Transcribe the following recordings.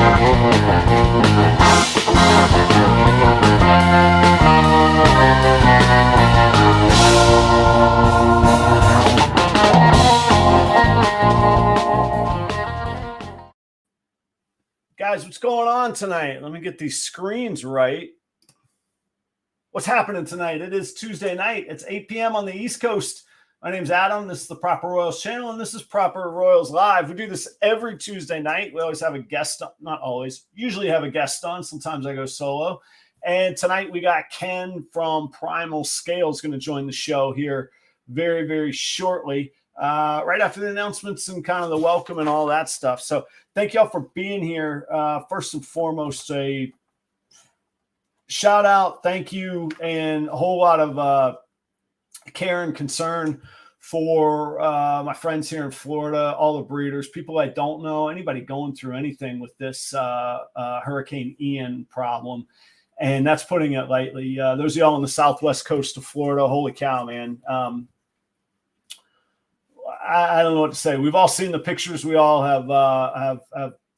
Guys, what's going on tonight? Let me get these screens right. What's happening tonight? It is Tuesday night. It's 8 p.m. on the East Coast. My name's Adam. This is the Proper Royals channel, and this is Proper Royals Live. We do this every Tuesday night. We always have a guest, not always, usually have a guest on. Sometimes I go solo. And tonight we got Ken from Primal Scales going to join the show here very, very shortly, right after the announcements and kind of the welcome and all that stuff. So thank y'all for being here. First and foremost, a shout out, thank you, and a whole lot of care and concern for my friends here in Florida, all the breeders, people I don't know, anybody going through anything with this Hurricane Ian problem. And that's putting it lightly. Those of y'all on the southwest coast of Florida, holy cow, man. I don't know what to say. We've all seen the pictures. We all have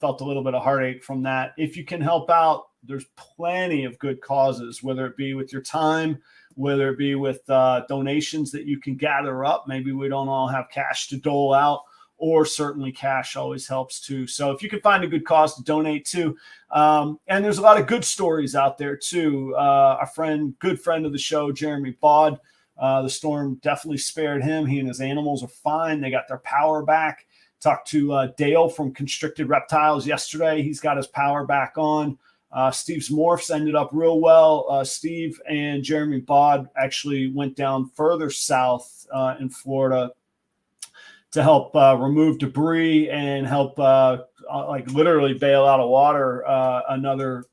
felt a little bit of heartache from that. If you can help out, there's plenty of good causes, whether it be with your time, whether it be with donations that you can gather up. Maybe we don't all have cash to dole out, or certainly cash always helps too. So if you can find a good cause to donate to, and there's a lot of good stories out there too. Our good friend of the show, Jeremy Baud, the storm definitely spared him. He and his animals are fine. They got their power back. Talked to Dale from Constricted Reptiles yesterday. He's got his power back on. Steve's morphs ended up real well. Steve and Jeremy Baud actually went down further south in Florida to help remove debris and help like literally bail out of water another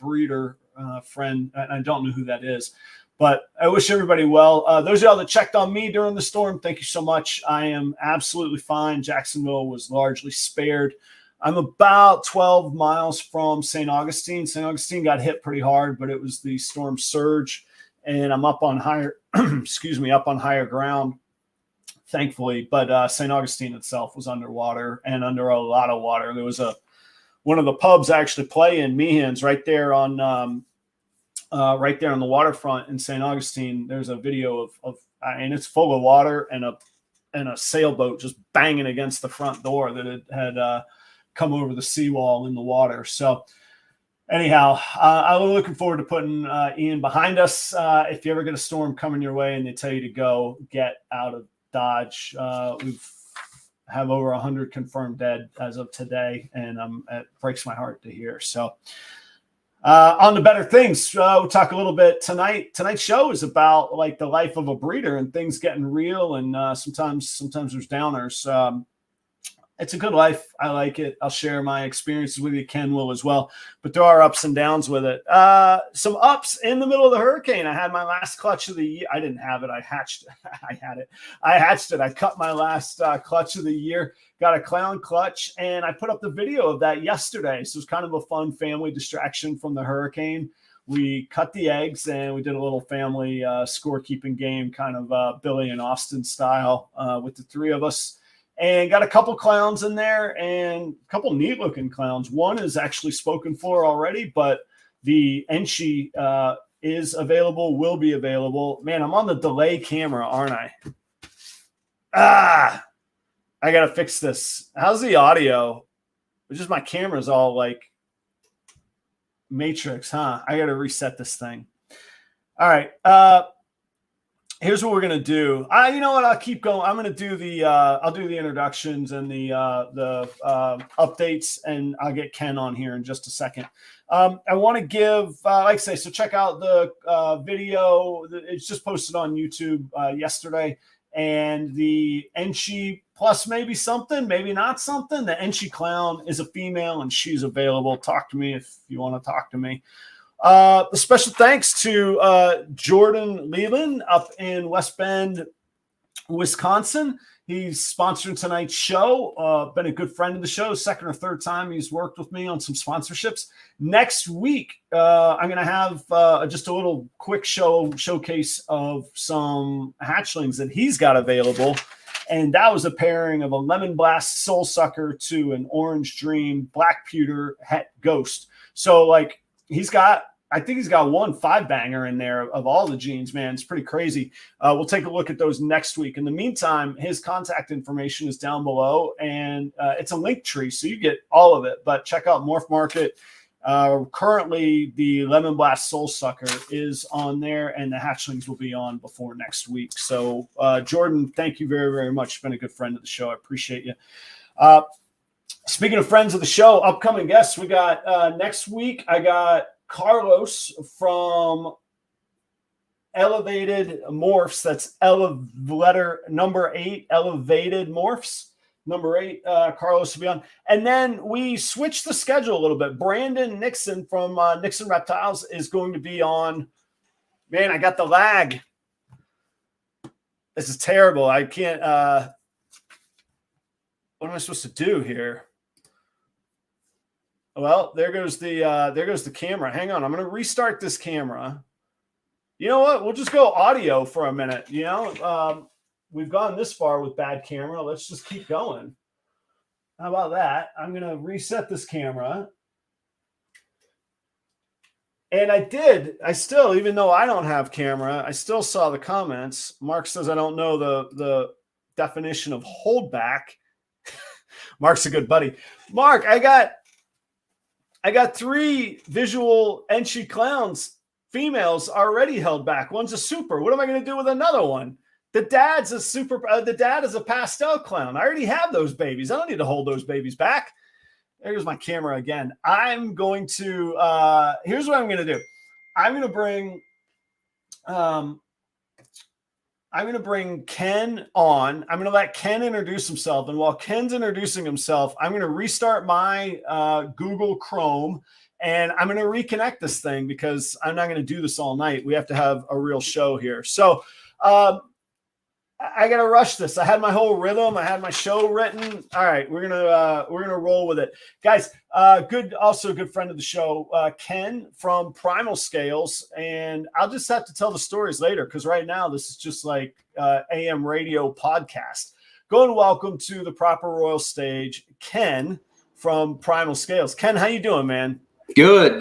breeder friend. I don't know who that is, but I wish everybody well. Those of y'all that checked on me during the storm, thank you so much. I am absolutely fine. Jacksonville was largely spared. I'm about 12 miles from St. Augustine. St. Augustine got hit pretty hard, but it was the storm surge, and I'm up on higher, up on higher ground, thankfully. But St. Augustine itself was underwater and under a lot of water. There was one of the pubs I actually play in, Meehan's, right there on the waterfront in St. Augustine. There's a video of and it's full of water and a sailboat just banging against the front door that it had come over the seawall in the water. So anyhow, I'm looking forward to putting Ian behind us. If you ever get a storm coming your way and they tell you to go, get out of Dodge. We've have over 100 confirmed dead as of today, and it breaks my heart to hear. So on to better things. We'll talk a little bit tonight. Tonight's show is about like the life of a breeder and things getting real, and sometimes there's downers. It's a good life. I like it. I'll share my experiences with you. Ken will as well. But there are ups and downs with it. Some ups in the middle of the hurricane. I had my last clutch of the year. I didn't have it. I hatched it. I had it. I hatched it. I cut my last clutch of the year. Got a clown clutch. And I put up the video of that yesterday. So it was kind of a fun family distraction from the hurricane. We cut the eggs and we did a little family scorekeeping game, kind of Billy and Austin style with the three of us. And got a couple clowns in there and a couple neat looking clowns. One is actually spoken for already, but the Enchi is available, will be available. Man, I'm on the delay camera, aren't I? I got to fix this. How's the audio? It's just my camera's all like matrix, huh? I got to reset this thing. All right. Here's what we're gonna do. You know what? I'll keep going. I'm gonna do the I'll do the introductions and the updates, and I'll get Ken on here in just a second. I want to give, like I say, so check out the video. It's just posted on YouTube yesterday, and the Enchi plus maybe something, maybe not something. The Enchi clown is a female, and she's available. Talk to me if you want to talk to me. The special thanks to Jordan Leland up in West Bend, Wisconsin. He's sponsoring tonight's show. Been a good friend of the show. Second or third time he's worked with me on some sponsorships. Next week, I'm going to have just a little quick showcase of some hatchlings that he's got available. And that was a pairing of a Lemon Blast Soul Sucker to an Orange Dream Black Pewter Het Ghost. So like I think he's got one 5-banger in there of all the genes, man. It's pretty crazy. We'll take a look at those next week. In the meantime, his contact information is down below, and it's a link tree, so you get all of it. But check out Morph Market. Currently, the Lemon Blast Soul Sucker is on there, and the hatchlings will be on before next week. So, Jordan, thank you very, very much. You've been a good friend of the show. I appreciate you. Speaking of friends of the show, upcoming guests, we got next week, I got Carlos from Elevated Morphs. That's letter number 8, Elevated Morphs. Number 8, Carlos will be on. And then we switched the schedule a little bit. Brandon Nixon from Nixon Reptiles is going to be on. Man, I got the lag. This is terrible. I can't. What am I supposed to do here? Well, there goes the camera. Hang on. I'm going to restart this camera. You know what? We'll just go audio for a minute. You know, we've gone this far with bad camera. Let's just keep going. How about that? I'm going to reset this camera. And I still, even though I don't have camera, I still saw the comments. Mark says, I don't know the definition of holdback. Mark's a good buddy. Mark, I got 3 visual Enchi clowns, females already held back. One's a super. What am I going to do with another one? The dad's a super. The dad is a pastel clown. I already have those babies. I don't need to hold those babies back. There's my camera again. I'm going to. Here's what I'm going to do. I'm going to bring Ken on. I'm going to let Ken introduce himself. And while Ken's introducing himself, I'm going to restart my Google Chrome, and I'm going to reconnect this thing because I'm not going to do this all night. We have to have a real show here. So I got to rush this. I had my whole rhythm. I had my show written. All right, we're gonna roll with it, guys. Also good friend of the show, Ken from Primal Scales, and I'll just have to tell the stories later because right now this is just like AM radio podcast. Go and welcome to the proper royal stage, Ken from Primal Scales. Ken, how you doing, man? Good.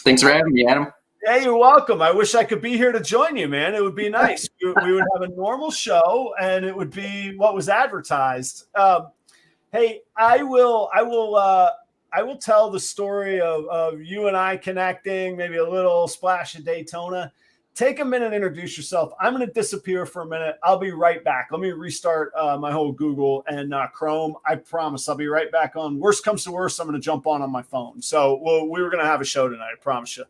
Thanks for having me, Adam. Hey, you're welcome. I wish I could be here to join you, man. It would be nice. We would have a normal show, and it would be what was advertised. Hey, I will tell the story of you and I connecting, maybe a little splash of Daytona. Take a minute, introduce yourself. I'm going to disappear for a minute. I'll be right back. Let me restart my whole Google and Chrome. I promise I'll be right back on. Worst comes to worst, I'm going to jump on my phone. So we were going to have a show tonight. I promise you.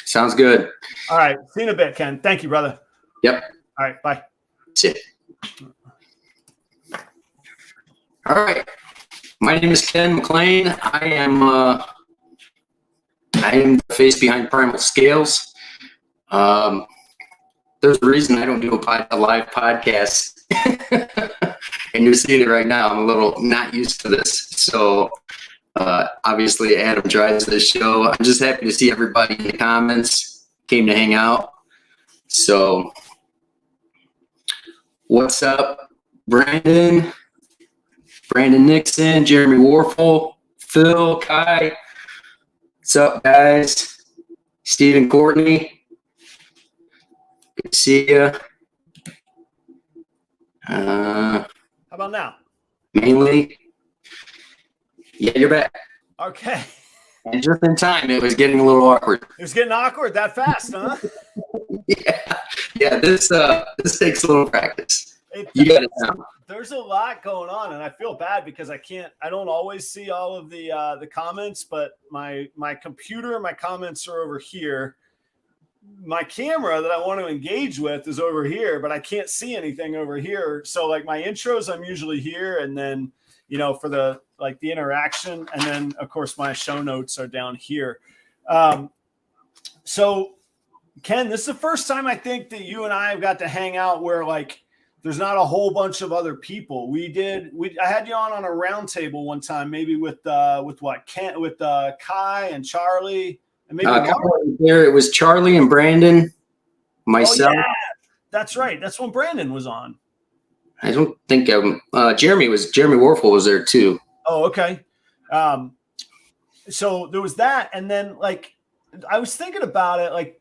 Sounds good. All right. See you in a bit, Ken. Thank you, brother. Yep. All right. Bye. See you. All right. My name is Ken McLean. I am the face behind Primal Scales. There's a reason I don't do a live podcast. And you're seeing it right now. I'm a little not used to this. So obviously Adam drives this show. I'm just happy to see everybody in the comments came to hang out. So what's up, Brandon Nixon, Jeremy Warfel, Phil, Kai. What's up, guys? Stephen Courtney. Good to see you. How about now? Mainly. Yeah, you're back. Okay. And just in time, it was getting a little awkward. It was getting awkward that fast, huh? Yeah. This takes a little practice. You got it now. There's a lot going on, and I feel bad because I don't always see all of the comments, but my computer, my comments are over here. My camera that I want to engage with is over here, but I can't see anything over here. So like my intros, I'm usually here, and then for the interaction, and then of course my show notes are down here. So Ken, this is the first time I think that you and I have got to hang out where there's not a whole bunch of other people. I had you on a round table one time, maybe with Kai and Charlie. And maybe there it was Charlie and Brandon, myself. Oh, yeah. That's right. That's when Brandon was on. I don't think Jeremy Warfel was there too. Oh, okay. So there was that, and then like I was thinking about it, like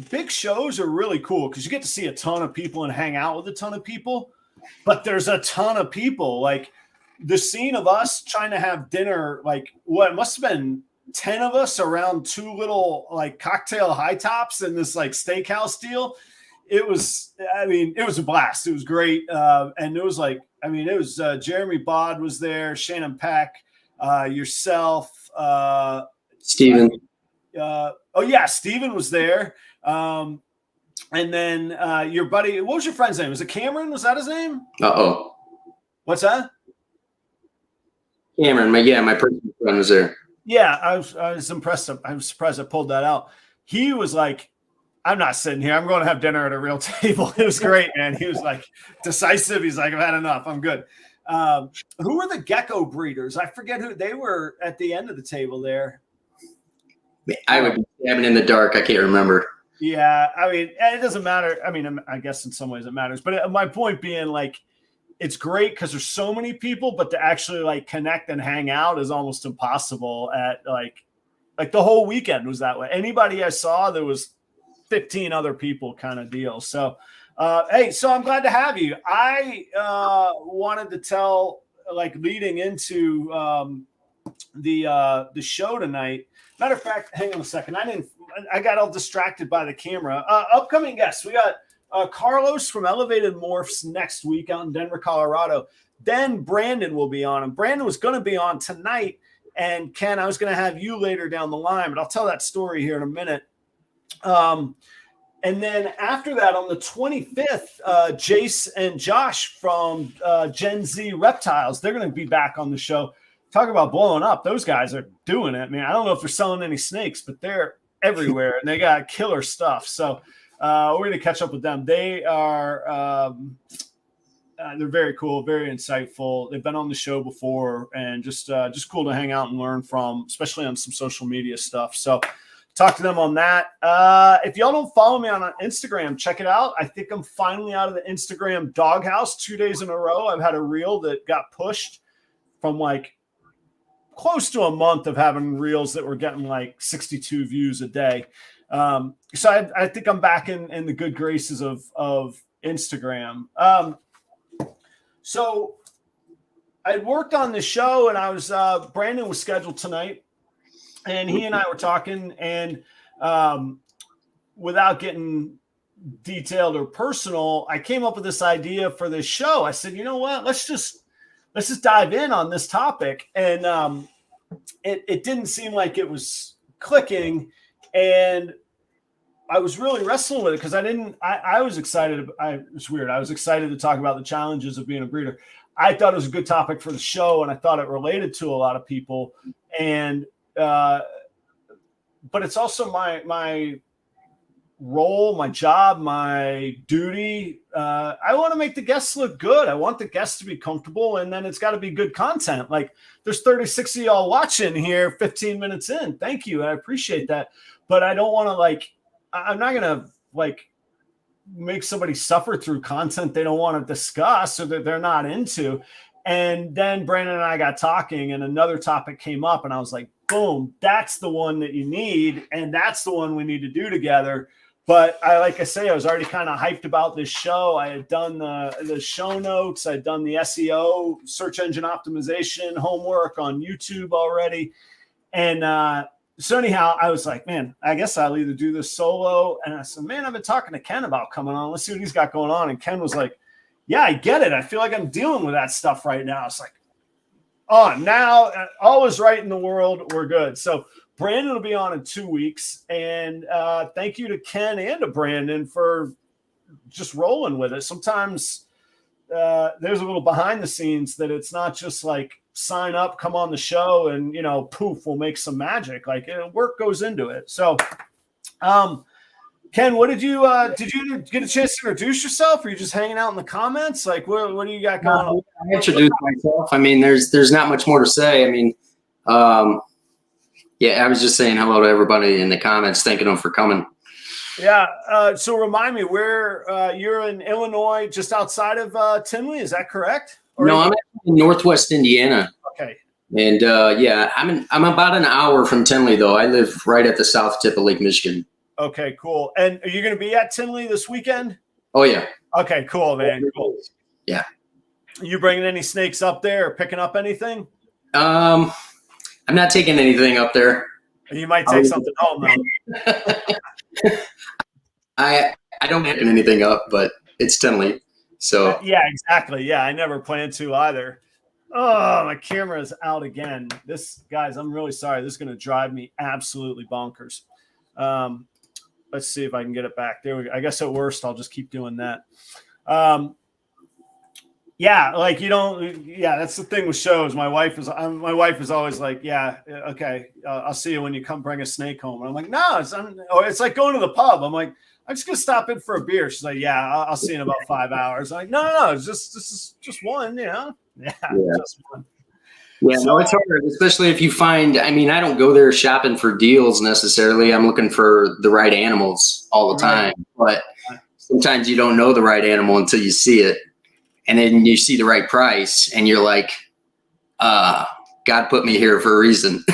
big shows are really cool because you get to see a ton of people and hang out with a ton of people, but there's a ton of people. Like the scene of us trying to have dinner, like what must have been 10 of us around two little like cocktail high tops in this like steakhouse deal. It was a blast. It was great. And it was like, it was Jeremy Bod was there, Shannon Peck, yourself, Steven. Steven was there. And then your buddy, what was your friend's name? Was it Cameron? Was that his name? Uh-oh. What's that? Cameron, my personal friend was there. Yeah, I was impressed. I was surprised I pulled that out. He was like, I'm not sitting here. I'm going to have dinner at a real table. It was great, man. He was like decisive. He's like, I've had enough. I'm good. Who were the gecko breeders? I forget who they were at the end of the table there. I would be stabbing in the dark. I can't remember. Yeah, it doesn't matter. I guess in some ways it matters. But my point being, like, it's great because there's so many people, but to actually like connect and hang out is almost impossible. At like the whole weekend was that way. Anybody I saw, there was 15 other people kind of deal. So, hey, so I'm glad to have you. I wanted to tell, like, leading into the show tonight. Matter of fact, hang on a second. I got all distracted by the camera. Upcoming guests. We got Carlos from Elevated Morphs next week out in Denver, Colorado. Then Brandon will be on. And Brandon was going to be on tonight. And Ken, I was going to have you later down the line, but I'll tell that story here in a minute. And then after that, on the 25th, Jace and Josh from Gen Z Reptiles, they're going to be back on the show. Talk about blowing up. Those guys are doing it, man. I don't know if they're selling any snakes, but they're everywhere, and they got killer stuff. So we're going to catch up with them. They are they're very cool, very insightful. They've been on the show before, and just cool to hang out and learn from, especially on some social media stuff. So talk to them on that. If y'all don't follow me on Instagram, check it out. I think I'm finally out of the Instagram doghouse 2 days in a row. I've had a reel that got pushed from like close to a month of having reels that were getting like 62 views a day. So I think I'm back in the good graces of Instagram. So I worked on the show, and I was Brandon was scheduled tonight, and he and I were talking, and without getting detailed or personal, I came up with this idea for this show. I said, you know what, let's just dive in on this topic. And it didn't seem like it was clicking, and I was really wrestling with it because I was excited. It's weird. I was excited to talk about the challenges of being a breeder. I thought it was a good topic for the show, and I thought it related to a lot of people. And but it's also my role, my job, my duty. I want to make the guests look good. I want the guests to be comfortable, and then it's got to be good content. Like there's 36 of y'all watching here 15 minutes in. Thank you. I appreciate that. But I don't want to I'm not going to make somebody suffer through content they don't want to discuss or that they're not into. And then Brandon and I got talking, and another topic came up, and I was like, boom, that's the one that you need. And that's the one we need to do together. But like I say, I was already kind of hyped about this show. I had done the show notes. I'd done the SEO, search engine optimization homework on YouTube already. And so anyhow, I was like, man, I guess I'll either do this solo. And I said, man, I've been talking to Ken about coming on. Let's see what he's got going on. And Ken was like, yeah, I get it. I feel like I'm dealing with that stuff right now. It's like, now all is right in the world. We're good. So Brandon will be on in 2 weeks. And thank you to Ken and to Brandon for just rolling with it. Sometimes there's a little behind the scenes that it's not just like sign up, come on the show, and, poof, we'll make some magic. Like work goes into it. So Ken, what did you get a chance to introduce yourself? Or are you just hanging out in the comments? Like what do you got going on? I introduced myself. There's not much more to say. I was just saying hello to everybody in the comments, thanking them for coming. Yeah. So remind me where you're in Illinois, just outside of Tinley. Is that correct? Or No, I'm in Northwest Indiana. okay. And yeah, I'm about an hour from Tinley, though. I live right at the south tip of Lake Michigan. Okay, cool. And are you going to be at Tinley this weekend? Oh, yeah. Okay, cool, man. Cool. Yeah. You bringing any snakes up there or picking up anything? I'm not taking anything up there. You might take something home, though. I don't get anything up, but it's Tinley. So yeah, exactly. Yeah, I never planned to either. Oh, my camera is out again. This, guys, I'm really sorry. This is going to drive me absolutely bonkers. Let's see if I can get it back. There we go. I guess at worst, I'll just keep doing that. Yeah, like you don't. Yeah, that's the thing with shows. My wife is always like, yeah, okay, I'll see you when you come bring a snake home. And I'm like, no, it's like going to the pub. I'm like, I'm just gonna stop in for a beer. She's like, yeah, I'll see you in about 5 hours. I'm like, no, this is just one, you know. Yeah. Just one. Yeah, so, no, it's hard, especially if you find. I mean, I don't go there shopping for deals necessarily. I'm looking for the right animals all the time, but sometimes you don't know the right animal until you see it. And then you see the right price and you're like, God put me here for a reason.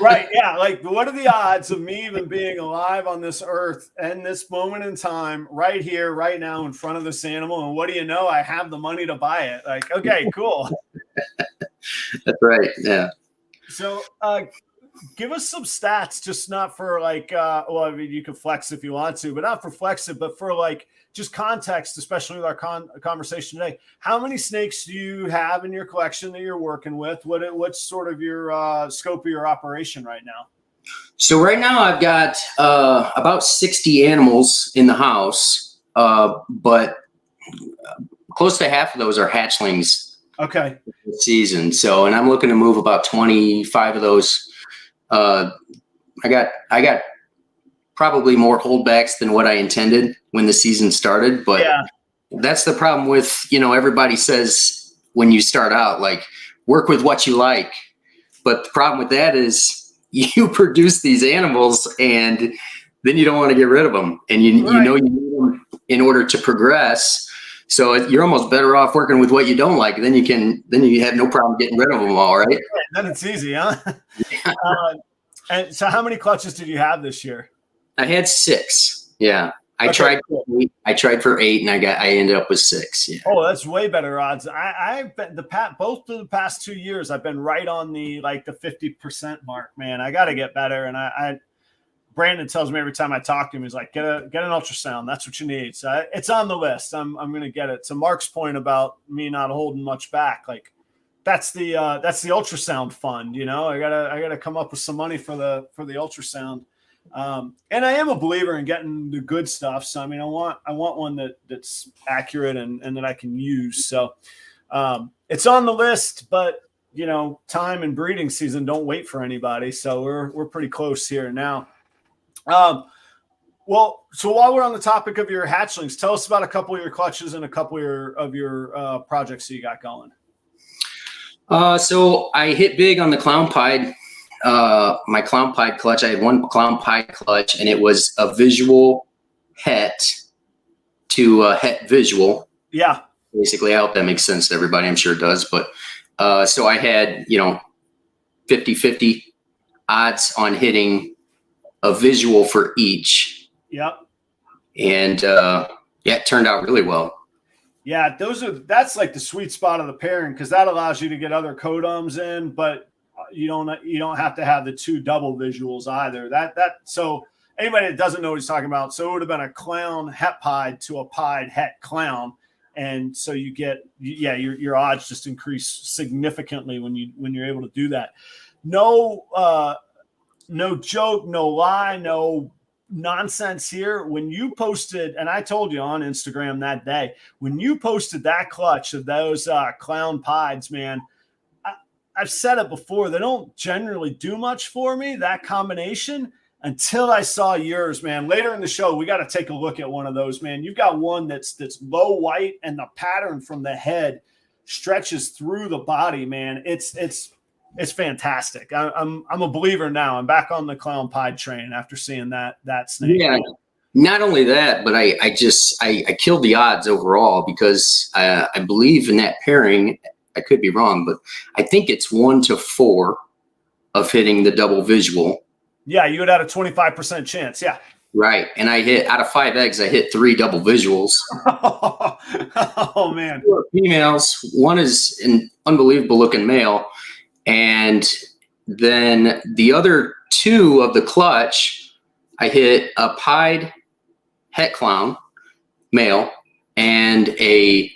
Right. Yeah. Like, what are the odds of me even being alive on this earth and this moment in time right here, right now in front of this animal? And what do you know? I have the money to buy it. Like, okay, cool. That's right. Yeah. So, give us some stats, just not for like, well, I mean, you can flex if you want to, but not for flex it, but for like just context, especially with our conversation today. How many snakes do you have in your collection that you're working with? What's sort of your scope of your operation right now? So right now I've got about 60 animals in the house, but close to half of those are hatchlings. Okay. This season. So, and I'm looking to move about 25 of those. I got probably more holdbacks than what I intended when the season started, but that's the problem with, everybody says when you start out, like, work with what you like. But the problem with that is you produce these animals and then you don't want to get rid of them. And you know, you need them in order to progress. So you're almost better off working with what you don't like. Then you have no problem getting rid of them all, right? Then it's easy, huh? And so how many clutches did you have this year? I had 6. Yeah. I tried for 8 and I ended up with 6. Yeah. Oh, that's way better odds. I've been both of the past 2 years, I've been right on the 50% mark, man. I got to get better. And Brandon tells me every time I talk to him, he's like, get an ultrasound. That's what you need. So it's on the list. I'm going to get it. To Mark's point about me not holding much back, like that's the ultrasound fund. I gotta come up with some money for the ultrasound. And I am a believer in getting the good stuff. So, I mean, I want one that's accurate and that I can use. So, it's on the list, but time and breeding season don't wait for anybody. So we're pretty close here now. Well, so while we're on the topic of your hatchlings, tell us about a couple of your clutches and a couple of your projects that you got going. So I hit big on the clown pied. My clown pied clutch. I had one clown pied clutch, and it was a visual het to het visual. Yeah. Basically, I hope that makes sense to everybody. I'm sure it does. But so I had 50-50 odds on hitting a visual for each. Yep. And it turned out really well. Yeah, that's like the sweet spot of the pairing, because that allows you to get other codums in, but you don't have to have the 2 double visuals either. So anybody that doesn't know what he's talking about, so it would have been a clown het pied to a pied het clown, and so you get your odds just increase significantly when you're able to do that. No joke, no lie, no nonsense here. When you posted, and I told you on Instagram that day, when you posted that clutch of those clown pieds, man, I've said it before, they don't generally do much for me, that combination, until I saw yours, man. Later in the show, we got to take a look at one of those, man. You've got one that's low white, and the pattern from the head stretches through the body, man. It's fantastic. I'm a believer now. I'm back on the clown pied train after seeing that snake. Yeah. Not only that, but I killed the odds overall because I believe in that pairing. I could be wrong, but I think it's 1 to 4 of hitting the double visual. Yeah, you would have a 25% chance. Yeah. Right. And I hit out of 5 eggs, I hit 3 double visuals. Oh man. 2 are females. One is an unbelievable looking male. And then the other 2 of the clutch, I hit a pied het clown male and a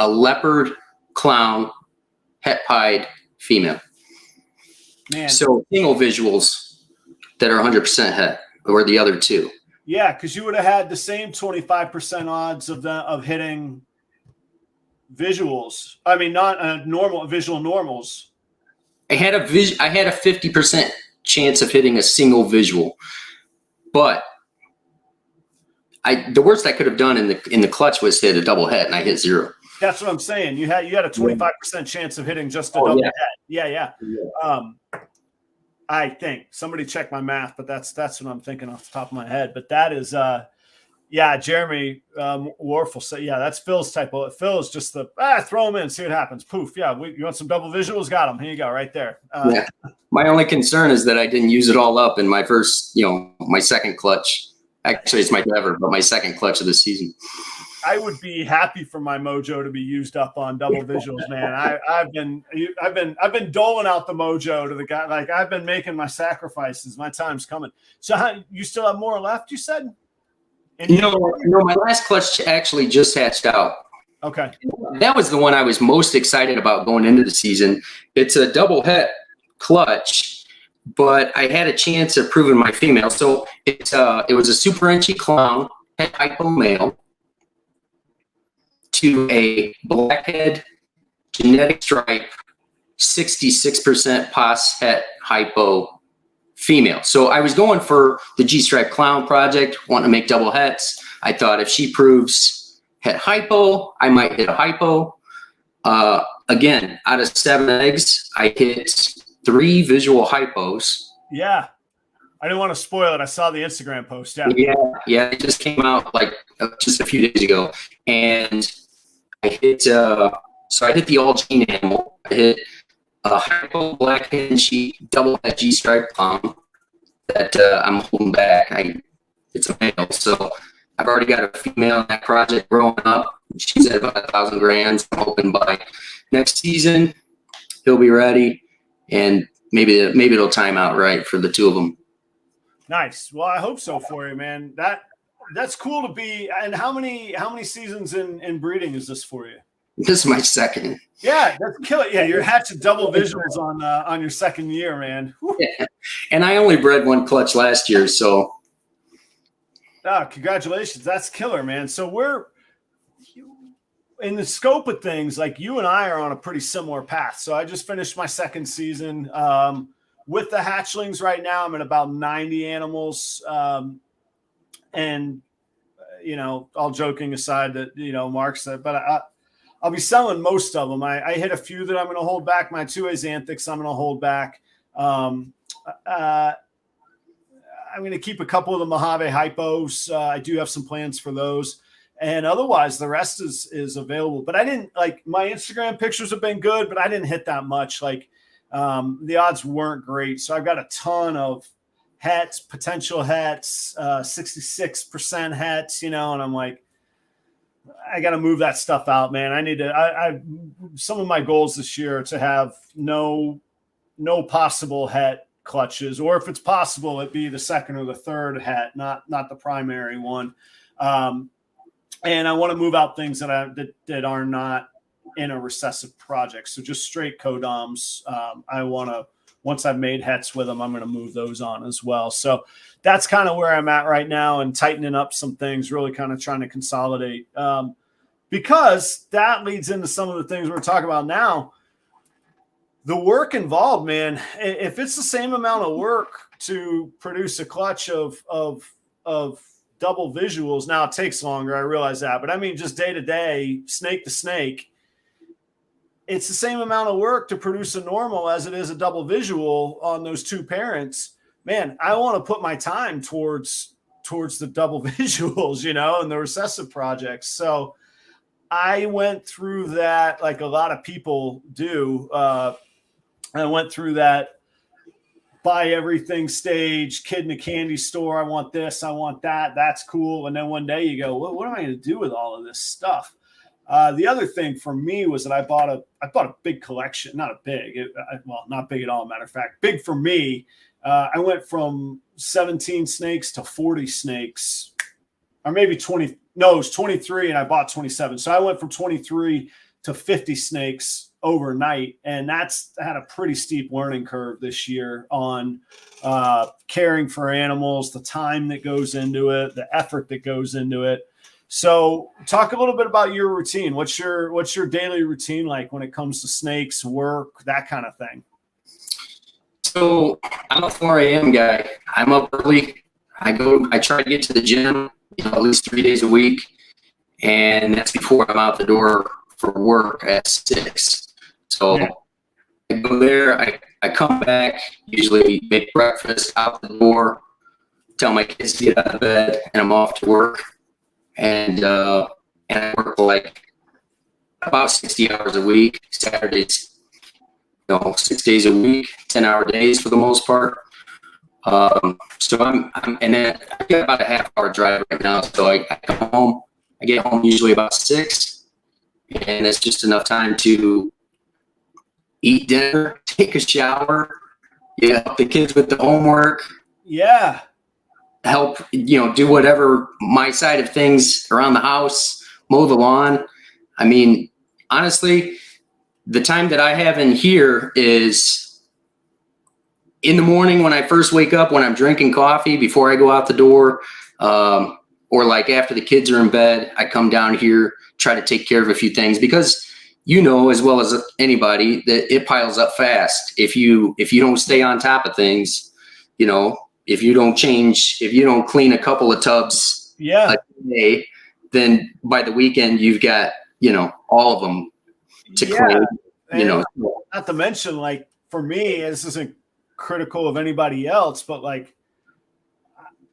leopard clown het pied female. Man. So single visuals that are 100% het, or the other 2. Yeah, because you would have had the same 25% odds of hitting visuals. I mean, not normal visual normals. I had a 50% chance of hitting a single visual, but the worst I could have done in the clutch was hit a double het, and I hit 0. That's what I'm saying. You had a 25% chance of hitting just a double het. Yeah. I think somebody check my math, but that's what I'm thinking off the top of my head. But that is, Jeremy Warfel said, yeah, that's Phil's type of. Phil is just throw them in, see what happens. Poof, yeah. You want some double visuals? Got them. Here you go, right there. Yeah. My only concern is that I didn't use it all up in my first, my second clutch. Actually, it's my ever, but my second clutch of the season. I would be happy for my mojo to be used up on double visuals, man. I've been doling out the mojo to the guy. Like I've been making my sacrifices. My time's coming. So you still have more left? You said? No, my last clutch actually just hatched out. Okay. That was the one I was most excited about going into the season. It's a double het clutch, but I had a chance of proving my female. So it was a super inchy clown het hypo male to a blackhead genetic stripe 66% pos het hypo female. So I was going for the G-stripe clown project, wanting to make double hets. I thought if she proves het hypo, I might hit a hypo. Again, out of 7 eggs, I hit 3 visual hypos. Yeah. I didn't want to spoil it. I saw the Instagram post. Yeah. It just came out like just a few days ago. And I hit, I hit the all gene animal. I hit a hypo black hen sheet, double het G-stripe clown that I'm holding back. It's a male. So I've already got a female in that project growing up. She's at about 1,000 grands. I'm hoping by next season he'll be ready, and maybe it'll time out right for the 2 of them. Nice. Well, I hope so for you, man. That's cool to be. And how many seasons in breeding is this for you? This is my second. Yeah, that's killer. Yeah, you're hatching double visuals on your second year, man. Yeah. And I only bred 1 clutch last year, so. Congratulations. That's killer, man. So we're in the scope of things, like you and I are on a pretty similar path. So I just finished my second season with the hatchlings. Right now I'm at about 90 animals. And all joking aside that, Mark said, but I'll be selling most of them. I hit a few that I'm going to hold back. My 2 Axanthics I'm going to hold back. I'm going to keep a couple of the Mojave hypos. I do have some plans for those. And otherwise, the rest is available. But I didn't my Instagram pictures have been good, but I didn't hit that much. The odds weren't great. So I've got a ton of hets, potential hets, 66% hets, and I'm like, I got to move that stuff out, man. I need to, some of my goals this year are to have no possible het clutches, or if it's possible, it'd be the second or the third het, not the primary one. And I want to move out things that are not in a recessive project. So just straight codoms. I want to, once I've made hets with them, I'm going to move those on as well. So that's kind of where I'm at right now, and tightening up some things, really kind of trying to consolidate, because that leads into some of the things we're talking about now. The work involved, man, if it's the same amount of work to produce a clutch of double visuals, now it takes longer. I realize that, but I mean, just day to day, snake to snake, it's the same amount of work to produce a normal as it is a double visual on those 2 parents. Man, I want to put my time towards towards the double visuals, and the recessive projects. So I went through that like a lot of people do. I went through that buy everything stage, kid in a candy store. I want this, I want that. That's cool. And then one day you go, well, what am I going to do with all of this stuff? The other thing for me was that I bought a big collection, not big at all. Matter of fact, big for me. I went from 17 snakes to 40 snakes, or maybe 20. No, it was 23 and I bought 27. So I went from 23 to 50 snakes overnight. And that's had a pretty steep learning curve this year on caring for animals, the time that goes into it, the effort that goes into it. So talk a little bit about your routine. What's your daily routine like when it comes to snakes, work, that kind of thing? So I'm a 4 a.m. guy. I'm up early. I try to get to the gym, at least 3 days a week. And that's before I'm out the door for work at 6. So yeah. I go there, I come back, usually make breakfast, out the door, tell my kids to get out of bed, and I'm off to work. And I work like about 60 hours a week, Saturdays, 6 days a week, 10-hour days for the most part. So and then I get about a half-hour drive right now. So I come home, I get home usually about 6, and it's just enough time to eat dinner, take a shower, help the kids with the homework. Yeah. Help, do whatever my side of things around the house, mow the lawn. I mean, honestly, the time that I have in here is in the morning when I first wake up, when I'm drinking coffee before I go out the door, or like after the kids are in bed, I come down here, try to take care of a few things because as well as anybody that it piles up fast. If you don't stay on top of things, if you don't clean a couple of tubs a day, then by the weekend you've got, all of them to clean, Not to mention, like, for me, this isn't critical of anybody else, but like,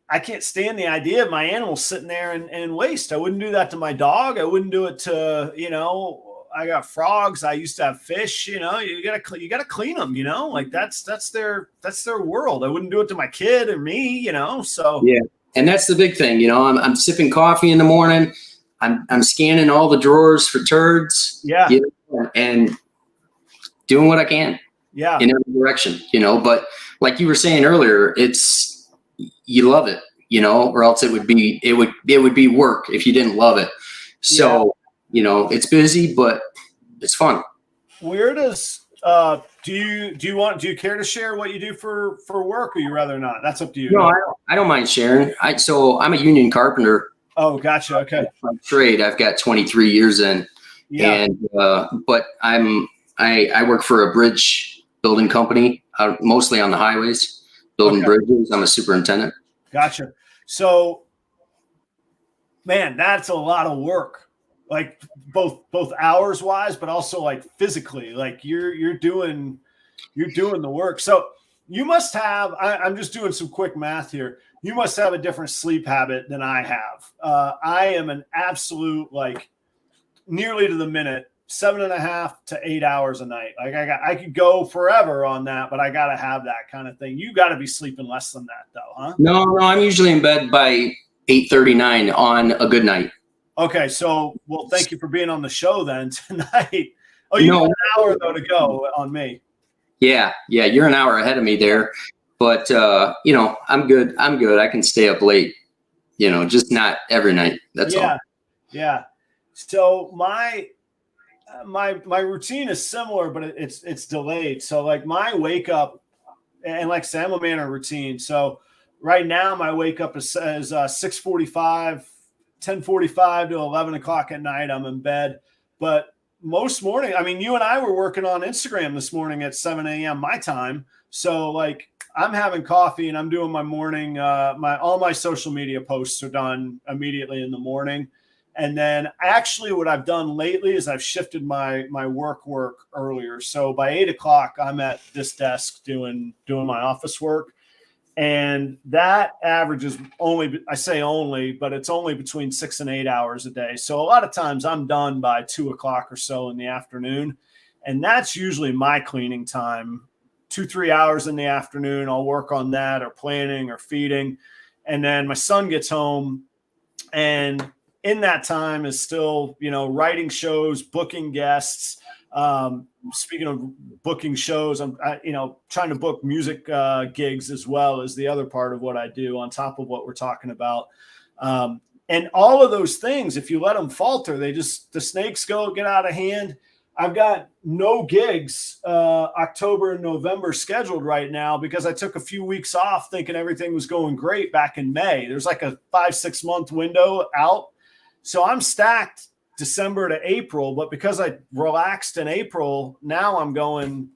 I can't stand the idea of my animals sitting there and waste. I wouldn't do that to my dog. I wouldn't do it to, I got frogs. I used to have fish. You gotta clean them. Like that's their world. I wouldn't do it to my kid or me. So yeah, and that's the big thing. I'm sipping coffee in the morning. I'm scanning all the drawers for turds. Yeah, and doing what I can. Yeah, in every direction. But like you were saying earlier, you love it. Or else it would be work if you didn't love it. So. Yeah. It's busy, but it's fun. Where does do you care to share what you do for work, or you rather not? That's up to you. No, I don't mind sharing. So I'm a union carpenter. Oh, gotcha. Okay. By trade, I've got 23 years in. Yeah. And but I work for a bridge building company, mostly on the highways, building bridges. I'm a superintendent. Gotcha. So, man, that's a lot of work. Like both hours wise, but also like physically, like you're doing the work. So you must have, I'm just doing some quick math here. You must have a different sleep habit than I have. I am an absolute, like, nearly to the minute, 7.5 to 8 hours a night. Like I could go forever on that, but I got to have that kind of thing. You got to be sleeping less than that though, huh? No, I'm usually in bed by 8:39 on a good night. Okay, so thank you for being on the show then tonight. Oh, you got an hour though to go on me. Yeah, you're an hour ahead of me there, but I'm good. I can stay up late, just not every night. That's all. Yeah. So my routine is similar, but it's delayed. So like my wake up, and like I said, I'm a man of routine. So right now my wake up is 6:45. 10:45 to 11 o'clock at night, I'm in bed. But most morning, I mean, you and I were working on Instagram this morning at 7 a.m. my time. So like I'm having coffee and I'm doing my morning, all my social media posts are done immediately in the morning. And then actually what I've done lately is I've shifted my work earlier. So by 8 o'clock, I'm at this desk doing my office work. And that averages only, I say only, but it's only between 6 and 8 hours a day. So a lot of times I'm done by 2 o'clock or so in the afternoon. And that's usually my cleaning time. 2-3 hours in the afternoon, I'll work on that or planning or feeding. And then my son gets home, and in that time is still, writing shows, booking guests. Speaking of booking shows, I'm trying to book music gigs as well as the other part of what I do on top of what we're talking about. And all of those things, if you let them falter, the snakes get out of hand. I've got no gigs October and November scheduled right now because I took a few weeks off thinking everything was going great back in May. There's like a 5-6 month window out. So I'm stacked December to April, but because I relaxed in April, now I'm going,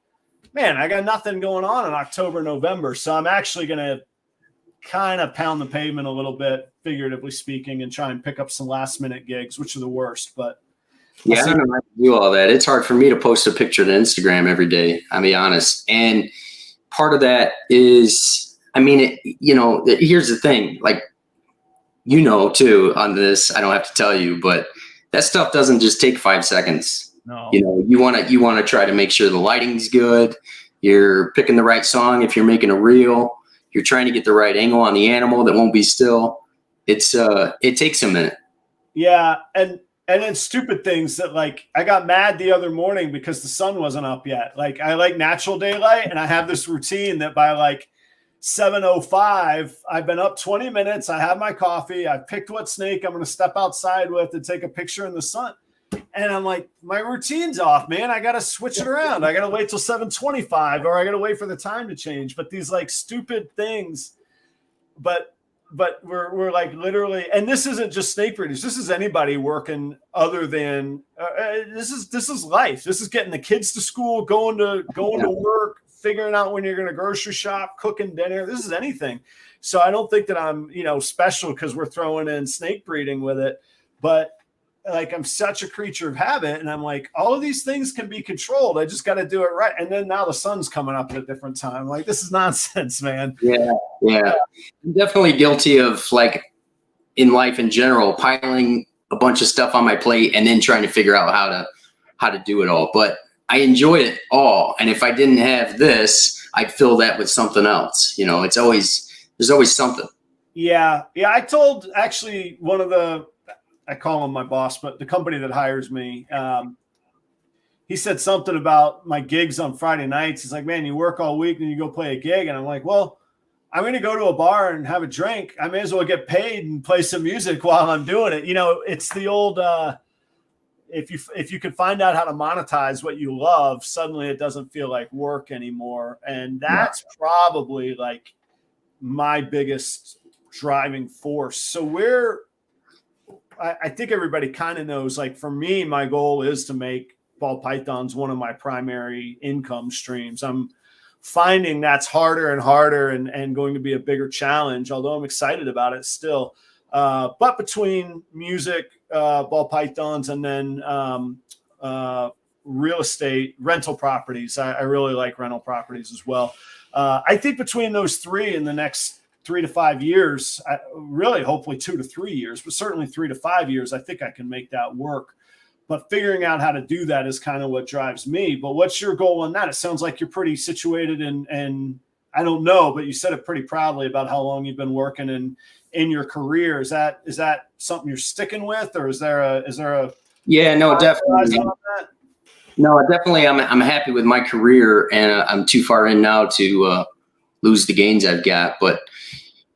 man, I got nothing going on in October, November. So I'm actually going to kind of pound the pavement a little bit, figuratively speaking, and try and pick up some last minute gigs, which are the worst, but yeah, I don't know how to do all that. It's hard for me to post a picture to Instagram every day, I'll be honest. And part of that is, here's the thing, like, too, on this, I don't have to tell you, but that stuff doesn't just take 5 seconds. No. You want to try to make sure the lighting's good. You're picking the right song. If you're making a reel, you're trying to get the right angle on the animal that won't be still. It takes a minute. Yeah. And then stupid things that, like, I got mad the other morning because the sun wasn't up yet. Like, I like natural daylight, and I have this routine that by like 7:05, I've been up 20 minutes. I have my coffee. I picked what snake I'm going to step outside with and take a picture in the sun. And I'm like, my routine's off, man. I got to switch it around. I got to wait till 7:25, or I got to wait for the time to change. But these like stupid things, but we're like literally, and this isn't just snake breeders. This is anybody working other than this is life. This is getting the kids to school, going to work, figuring out when you're going to grocery shop, cooking dinner. This is anything. So I don't think that I'm, special because we're throwing in snake breeding with it, but like, I'm such a creature of habit, and I'm like, all of these things can be controlled. I just got to do it right. And then now the sun's coming up at a different time. Like, this is nonsense, man. Yeah. I'm definitely guilty of, like, in life in general, piling a bunch of stuff on my plate and then trying to figure out how to do it all. But I enjoy it all. And if I didn't have this, I'd fill that with something else. There's always something. Yeah. I told actually I call him my boss, but the company that hires me, he said something about my gigs on Friday nights. He's like, man, you work all week and you go play a gig. And I'm like, well, I'm going to go to a bar and have a drink. I may as well get paid and play some music while I'm doing it. It's the old, if you can find out how to monetize what you love, suddenly it doesn't feel like work anymore. And that's probably like my biggest driving force. So I think everybody kind of knows, like, for me, my goal is to make ball pythons one of my primary income streams. I'm finding that's harder and harder and going to be a bigger challenge, although I'm excited about it still. But between music, ball pythons, and then real estate, rental properties, I really like rental properties as well. I think between those three in the next 3 to 5 years, really hopefully 2 to 3 years, but certainly 3 to 5 years, I think I can make that work. But figuring out how to do that is kind of what drives me. But what's your goal on that? It sounds like you're pretty situated, and I don't know, but you said it pretty proudly about how long you've been working in your career. Is that something you're sticking with, or is there a yeah, no, definitely. No, definitely. I'm happy with my career, and I'm too far in now to lose the gains I've got. But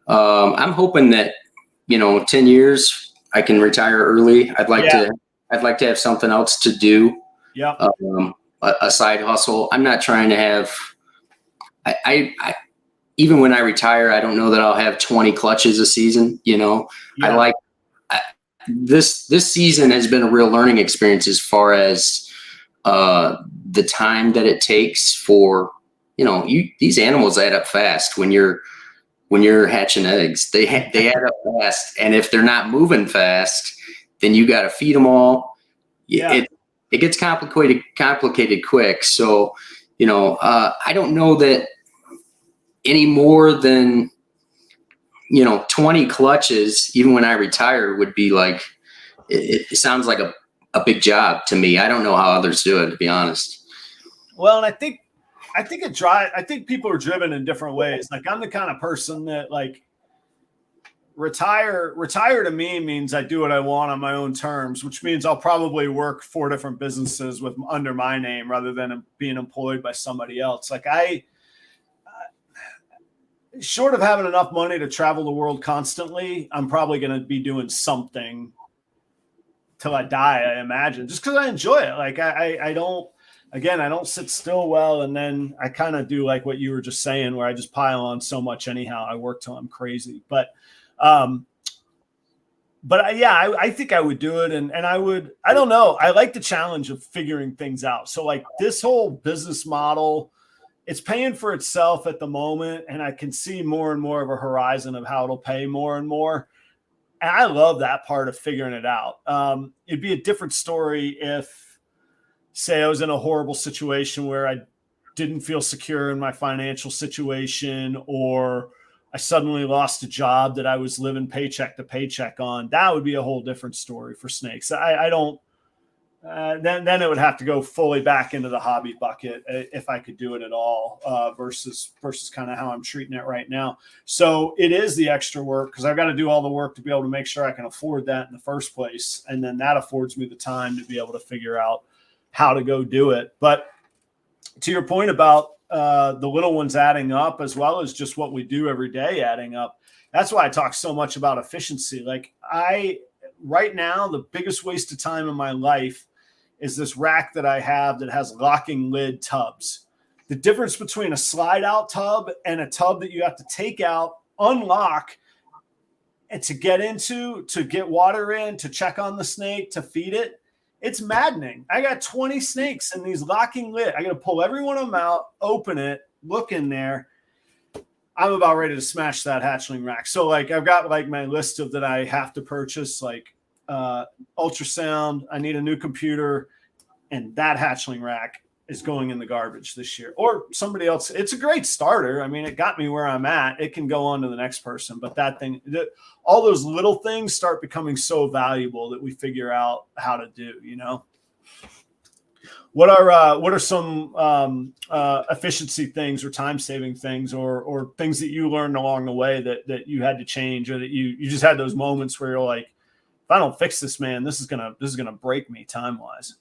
I'm hoping that 10 years I can retire early. I'd like to have something else to do. Yeah. A side hustle. I'm not trying to have. I even when I retire, I don't know that I'll have 20 clutches a season. Yeah. This season has been a real learning experience as far as the time that it takes for these animals add up fast when you're hatching eggs. They add up fast, and if they're not moving fast, then you got to feed them all. Yeah. It gets complicated quick. So I don't know that any more than 20 clutches, even when I retire, would be like, it sounds like a big job to me. I don't know how others do it, to be honest. Well, and I think people are driven in different ways. Like, I'm the kind of person that, like, retire to me means I do what I want on my own terms, which means I'll probably work 4 different businesses under my name rather than being employed by somebody else. Like, short of having enough money to travel the world constantly, I'm probably going to be doing something till I die, I imagine, just because I enjoy it. Like, I don't sit still well. And then I kind of do like what you were just saying, where I just pile on so much anyhow. I work till I'm crazy. But yeah, I think I would do it. And I don't know. I like the challenge of figuring things out. So, like, this whole business model, it's paying for itself at the moment. And I can see more and more of a horizon of how it'll pay more and more. And I love that part of figuring it out. It'd be a different story if, say, I was in a horrible situation where I didn't feel secure in my financial situation, or I suddenly lost a job that I was living paycheck to paycheck on. That would be a whole different story for snakes. I don't. Then it would have to go fully back into the hobby bucket if I could do it at all, versus kind of how I'm treating it right now. So it is the extra work, because I've got to do all the work to be able to make sure I can afford that in the first place. And then that affords me the time to be able to figure out how to go do it. But to your point about the little ones adding up, as well as just what we do every day adding up, that's why I talk so much about efficiency. Like, right now, the biggest waste of time in my life is this rack that I have that has locking lid tubs. The difference between a slide out tub and a tub that you have to take out, unlock, and to get into, to get water in, to check on the snake, to feed it, it's maddening. I got 20 snakes in these locking lid. I got to pull every one of them out, open it, look in there. I'm about ready to smash that hatchling rack. So, like, I've got like my list of that I have to purchase, like ultrasound. I need a new computer, and that hatchling rack is going in the garbage this year, or somebody else. It's a great starter. I mean, it got me where I'm at. It can go on to the next person, but that thing, all those little things start becoming so valuable that we figure out how to do, What are some efficiency things or time saving things, or things that you learned along the way that you had to change, or that you just had those moments where you're like, if I don't fix this, man, this is gonna break me time wise?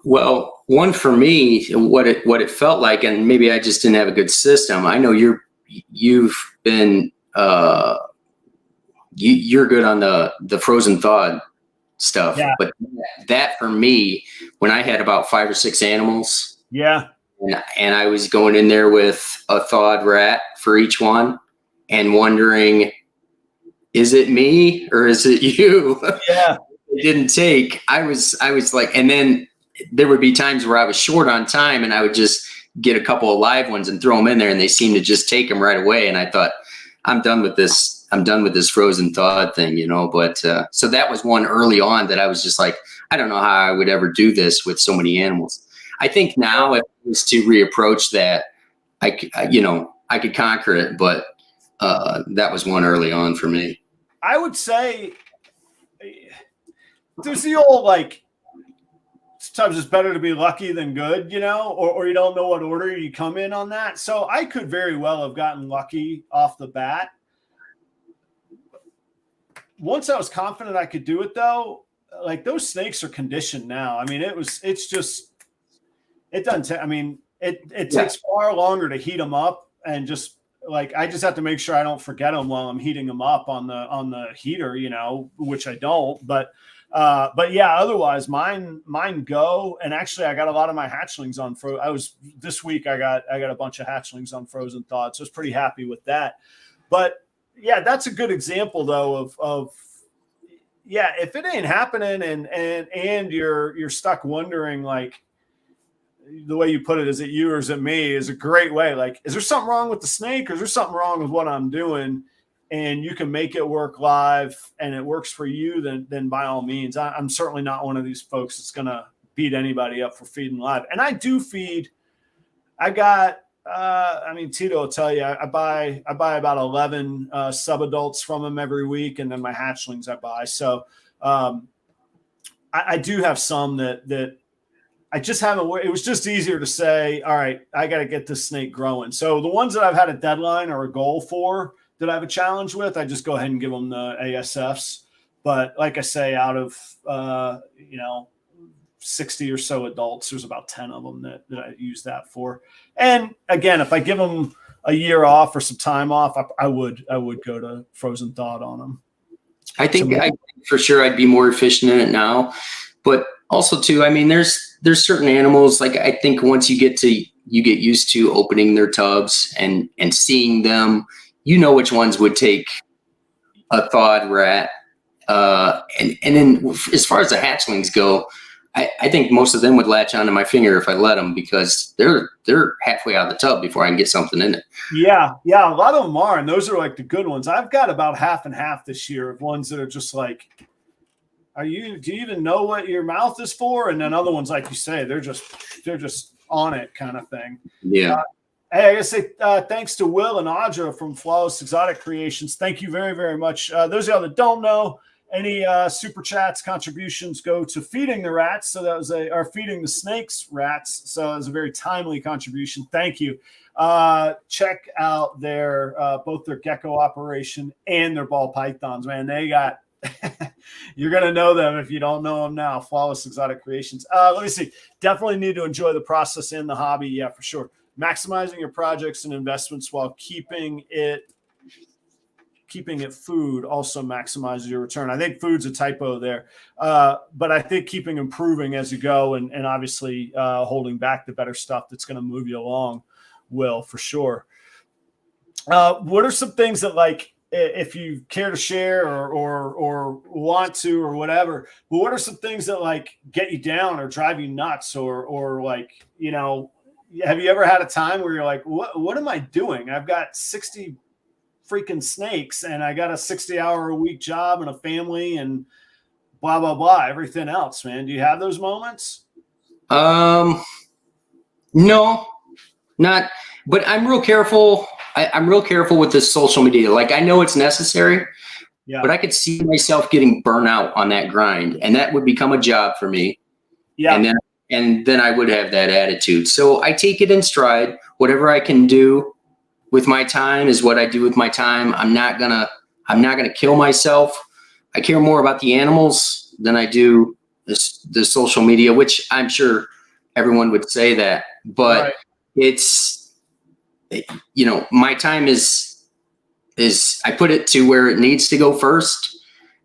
Well, one for me, what it felt like, and maybe I just didn't have a good system. I know you've been you're good on the frozen thawed stuff, Yeah. but that for me, when I had about 5 or 6 animals, Yeah. and I was going in there with a thawed rat for each one and wondering, is it me or is it you? Yeah. It didn't take. I was like, and then there would be times where I was short on time, and I would just get a couple of live ones and throw them in there, and they seemed to just take them right away. And I thought, I'm done with this. I'm done with this frozen thawed thing, But so that was one early on that I was just like, I don't know how I would ever do this with so many animals. I think now, if I was to reapproach that, I could conquer it, but that was one early on for me. I would say there's the old, like, sometimes it's better to be lucky than good, or you don't know what order you come in on that. So I could very well have gotten lucky off the bat. Once I was confident I could do it, though, like, those snakes are conditioned now. I mean, it takes far longer to heat them up, and just like, I just have to make sure I don't forget them while I'm heating them up on the heater, which I don't, but yeah, otherwise mine go. And actually, I got a lot of my hatchlings on this week I got a bunch of hatchlings on frozen thawed, so I was pretty happy with that. But yeah, that's a good example though of yeah, if it ain't happening and you're stuck wondering, like, the way you put it, is it you or is it me, is a great way. Like, is there something wrong with the snake, or is there something wrong with what I'm doing? And you can make it work live, and it works for you, then by all means. I'm certainly not one of these folks that's going to beat anybody up for feeding live. And I do feed. I got I mean, Tito will tell you, I buy about 11 sub-adults from him every week, and then my hatchlings I buy. So I do have some that I just haven't. It was just easier to say, all right, I got to get this snake growing. So the ones that I've had a deadline or a goal for that I have a challenge with, I just go ahead and give them the ASFs. But like I say, out of 60 or so adults, there's about 10 of them that I use that for. And again, if I give them a year off or some time off, I would go to frozen thawed on them. I think for sure I'd be more efficient in it now, but also too, I mean, there's certain animals, like I think once you get used to opening their tubs and seeing them, which ones would take a thawed rat. And then as far as the hatchlings go, I think most of them would latch onto my finger if I let them, because they're halfway out of the tub before I can get something in it. Yeah. A lot of them are, and those are like the good ones. I've got about half and half this year of ones that are just like, do you even know what your mouth is for? And then other ones, like you say, they're just on it kind of thing. Yeah. Hey, I gotta say thanks to Will and Audra from Flawless Exotic Creations. Thank you very, very much. Those of y'all that don't know, any super chats, contributions go to feeding the rats. So that was or feeding the snakes rats. So it was a very timely contribution. Thank you. Check out their both their gecko operation and their ball pythons, man. They got you're gonna know them if you don't know them now. Flawless Exotic Creations. Let me see. Definitely need to enjoy the process and the hobby. Yeah, for sure. Maximizing your projects and investments while keeping it food also maximizes your return. I think food's a typo there, but I think keeping improving as you go, and obviously holding back the better stuff that's going to move you along will, for sure. What are some things that, like, if you care to share or want to or whatever, but what are some things that like get you down or drive you nuts or like, have you ever had a time where you're like, what am I doing? I've got 60 freaking snakes and I got a 60-hour-a-week job and a family and blah, blah, blah, everything else, man. Do you have those moments? No, not, but I'm real careful. I'm real careful with this social media. Like, I know it's necessary, but I could see myself getting burnt out on that grind, and that would become a job for me. Yeah. And then I would have that attitude. So I take it in stride. Whatever I can do with my time is what I do with my time. I'm not gonna kill myself. I care more about the animals than I do the social media, which I'm sure everyone would say that, but it's, my time is I put it to where it needs to go first.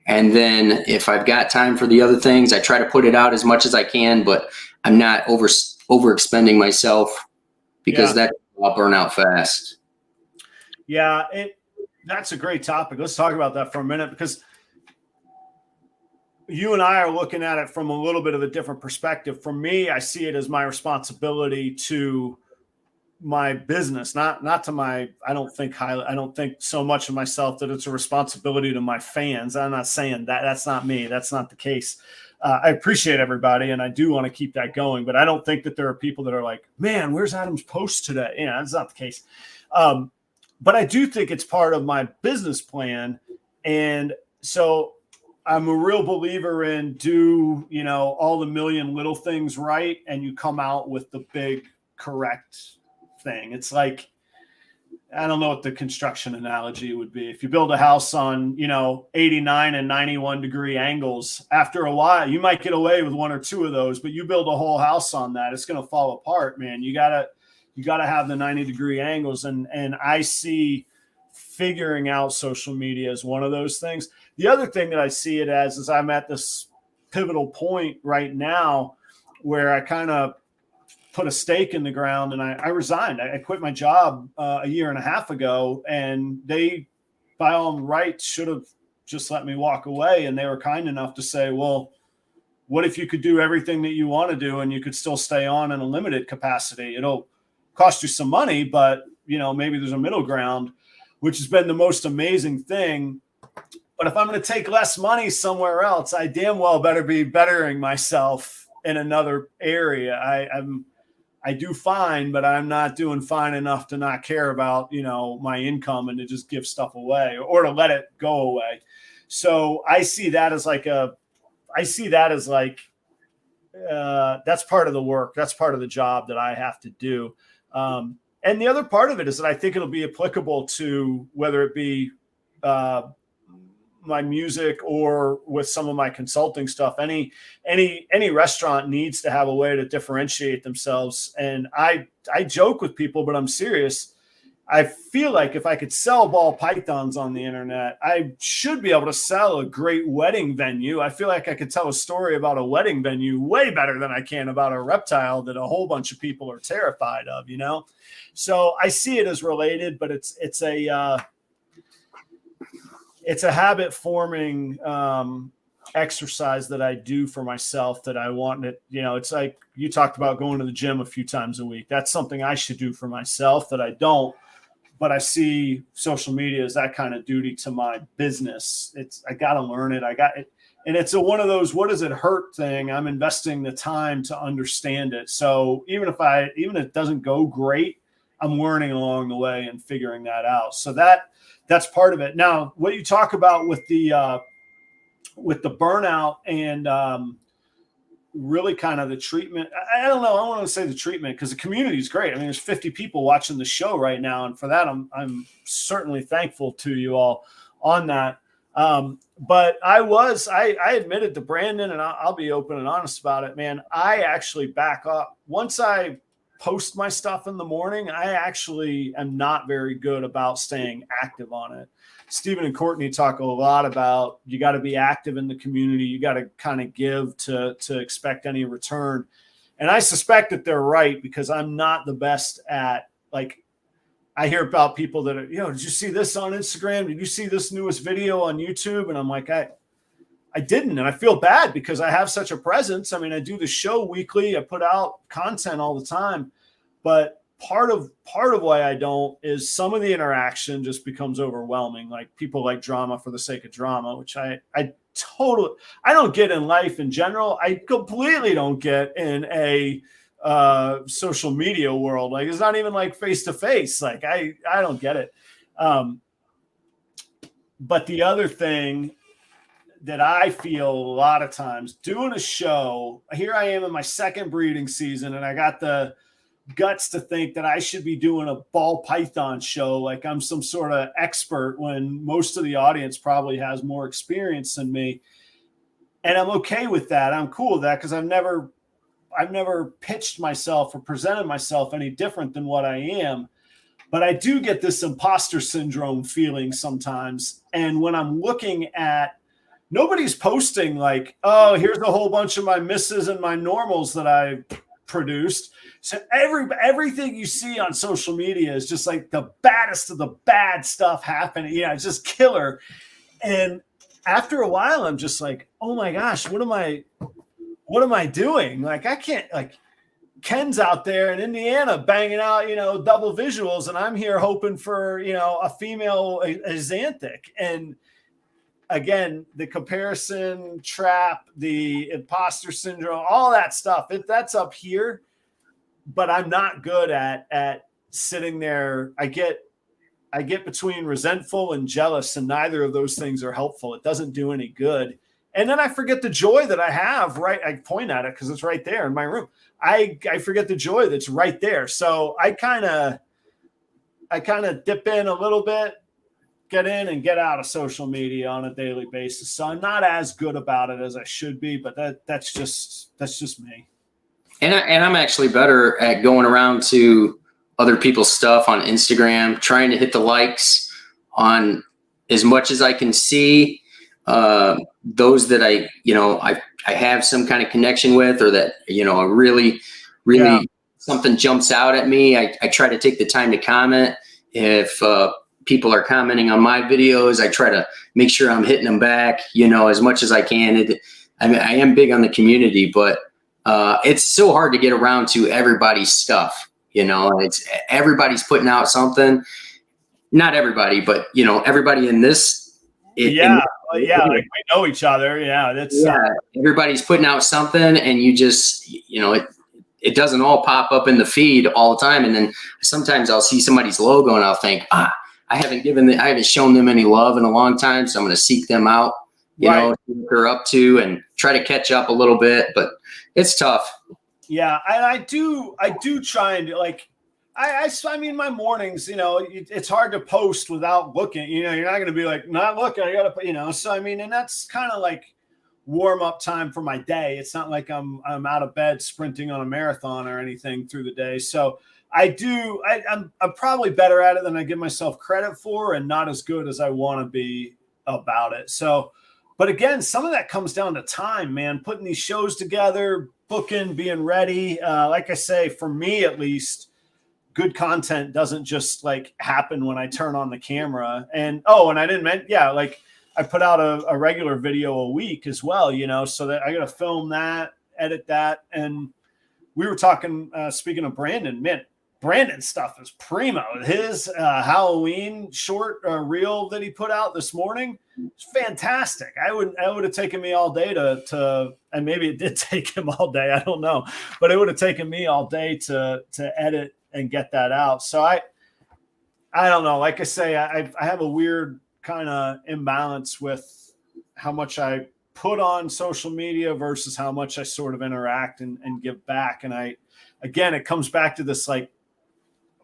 And then if I've got time for the other things, I try to put it out as much as I can, but I'm not overexpending myself, because that I'll burn out fast. Yeah, that's a great topic. Let's talk about that for a minute, because you and I are looking at it from a little bit of a different perspective. For me, I see it as my responsibility to my business, not to my, I don't think so much of myself that it's a responsibility to my fans. I'm not saying that. That's not me. That's not the case. I appreciate everybody, and I do want to keep that going, but I don't think that there are people that are like, man, where's Adam's post today? That's not the case. But I do think it's part of my business plan. And so I'm a real believer in do, all the million little things right, and you come out with the big correct thing. It's like, I don't know what the construction analogy would be. If you build a house on, 89 and 91 degree angles, after a while, you might get away with one or two of those, but you build a whole house on that, it's going to fall apart, man. You gotta have the 90-degree angles. And I see figuring out social media as one of those things. The other thing that I see it as is I'm at this pivotal point right now where I kind of put a stake in the ground, and I resigned. I quit my job a year and a half ago, and they, by all rights, should have just let me walk away. And they were kind enough to say, well, what if you could do everything that you want to do and you could still stay on in a limited capacity? It'll cost you some money, but maybe there's a middle ground, which has been the most amazing thing. But if I'm going to take less money somewhere else, I damn well better be bettering myself in another area. I do fine, but I'm not doing fine enough to not care about, my income and to just give stuff away or to let it go away. So I see that as that's part of the work. That's part of the job that I have to do. And the other part of it is that I think it'll be applicable to whether it be my music or with some of my consulting stuff. Any restaurant needs to have a way to differentiate themselves. And I joke with people, but I'm serious. I feel like if I could sell ball pythons on the internet, I should be able to sell a great wedding venue. I feel like I could tell a story about a wedding venue way better than I can about a reptile that a whole bunch of people are terrified of, So I see it as related, but it's a habit forming exercise that I do for myself that I want it. It's like you talked about going to the gym a few times a week. That's something I should do for myself that I don't. But I see social media as that kind of duty to my business. I got to learn it. I got it. And it's one of those, what does it hurt thing? I'm investing the time to understand it. So even if it doesn't go great, I'm learning along the way and figuring that out. So that's part of it. Now, what you talk about with the burnout and, really kind of the treatment. I don't know. I want to say the treatment because the community is great. I mean, there's 50 people watching the show right now. And for that, I'm certainly thankful to you all on that. But I admitted to Brandon, and I'll be open and honest about it, man. I actually back up. Once I post my stuff in the morning, I actually am not very good about staying active on it. Stephen and Courtney talk a lot about you got to be active in the community. You got to kind of give to expect any return. And I suspect that they're right because I'm not the best at, like, I hear about people that are, did you see this on Instagram? Did you see this newest video on YouTube? And I'm like, I didn't. And I feel bad because I have such a presence. I mean, I do the show weekly. I put out content all the time, but part of why I don't is some of the interaction just becomes overwhelming. Like people like drama for the sake of drama, which I don't get in life in general. I completely don't get in a social media world. Like it's not even like face to face. Like I don't get it. But the other thing that I feel a lot of times doing a show, here I am in my second breeding season and I got the guts to think that I should be doing a ball python show like I'm some sort of expert when most of the audience probably has more experience than me. And I'm okay with that. I'm cool with that because I've never pitched myself or presented myself any different than what I am. But I do get this imposter syndrome feeling sometimes. And when I'm looking at nobody's posting like, oh, here's a whole bunch of my misses and my normals that I produced. So everything you see on social media is just like the baddest of the bad stuff happening. Yeah, it's just killer. And after a while, I'm just like, oh my gosh, what am I doing? Like I can't, like Ken's out there in Indiana banging out, double visuals, and I'm here hoping for, a female Xanthic. And again, the comparison trap, the imposter syndrome, all that stuff, that's up here. But I'm not good at sitting there. I get between resentful and jealous, and neither of those things are helpful. It doesn't do any good. And then I forget the joy that I have, right? I point at it because it's right there in my room. I forget the joy that's right there. So I kind of dip in a little bit, get in and get out of social media on a daily basis. So I'm not as good about it as I should be, but that's just me. And I'm actually better at going around to other people's stuff on Instagram, trying to hit the likes on as much as I can see. Those that I have some kind of connection with, or that, really something jumps out at me. I try to take the time to comment. If people are commenting on my videos, I try to make sure I'm hitting them back, as much as I can. I am big on the community, but it's so hard to get around to everybody's stuff. It's everybody's putting out something. Not everybody, but everybody in this. Like we know each other. Yeah, everybody's putting out something, and you just, it it doesn't all pop up in the feed all the time. And then sometimes I'll see somebody's logo and I'll think, I haven't shown them any love in a long time. So I'm going to seek them out, you know, see what they're up to and try to catch up a little bit, but it's tough. Yeah. And I do try and like, I mean, my mornings, you know, it's hard to post without looking, you know, you're not going to be like, not looking, I got to, you know, so I mean, and that's kind of like warm up time for my day. It's not like I'm out of bed sprinting on a marathon or anything through the day. So I'm probably better at it than I give myself credit for, and not as good as I want to be about it. So, but again, some of that comes down to time, man, putting these shows together, booking, being ready. Like I say, for me, at least, good content doesn't just like happen when I turn on the camera. And and I didn't mention, like I put out a regular video a week as well, you know, so that I got to film that, edit that. And we were talking, speaking of Brandon, man, Brandon's stuff is primo. His Halloween short reel that he put out this morning is fantastic. I would have taken me all day to, and maybe it did take him all day, I don't know, but it would have taken me all day to edit and get that out. So I don't know. Like I say, I have a weird kind of imbalance with how much I put on social media versus how much I sort of interact and give back. And again, it comes back to this like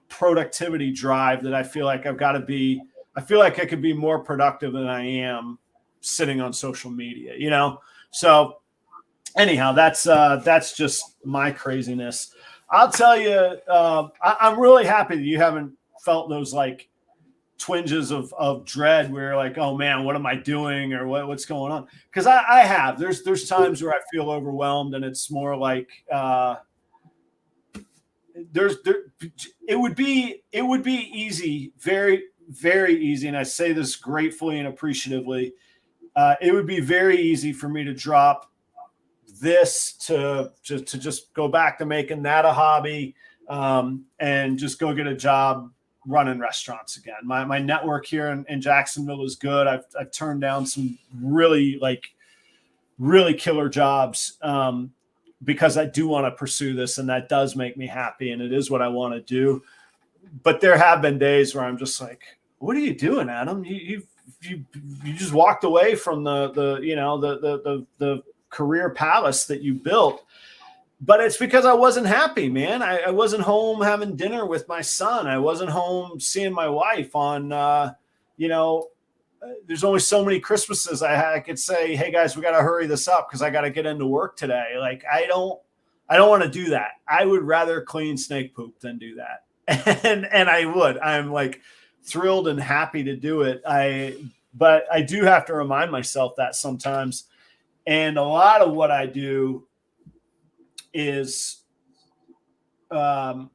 productivity drive that I feel like I feel like I could be more productive than I am sitting on social media, you know? So anyhow, that's just my craziness. I'll tell you, I'm really happy that you haven't felt those like twinges of dread where you're like, oh man, what am I doing, or what's going on? Because I have. There's times where I feel overwhelmed, and it's more like it would be easy, very, very easy, and I say this gratefully and appreciatively. It would be very easy for me to drop this to just go back to making that a hobby, and just go get a job running restaurants again. My network here in Jacksonville is good. I've turned down some really killer jobs because I do want to pursue this, and that does make me happy, and it is what I want to do. But there have been days where I'm just like, what are you doing, Adam? You just walked away from the career palace that you built. But it's because I wasn't happy, man. I wasn't home having dinner with my son. I wasn't home seeing my wife on, there's only so many Christmases I could say, hey guys, we got to hurry this up because I got to get into work today. Like, I don't want to do that. I would rather clean snake poop than do that. And I'm like thrilled and happy to do it. But I do have to remind myself that sometimes. And a lot of what I do is, I'm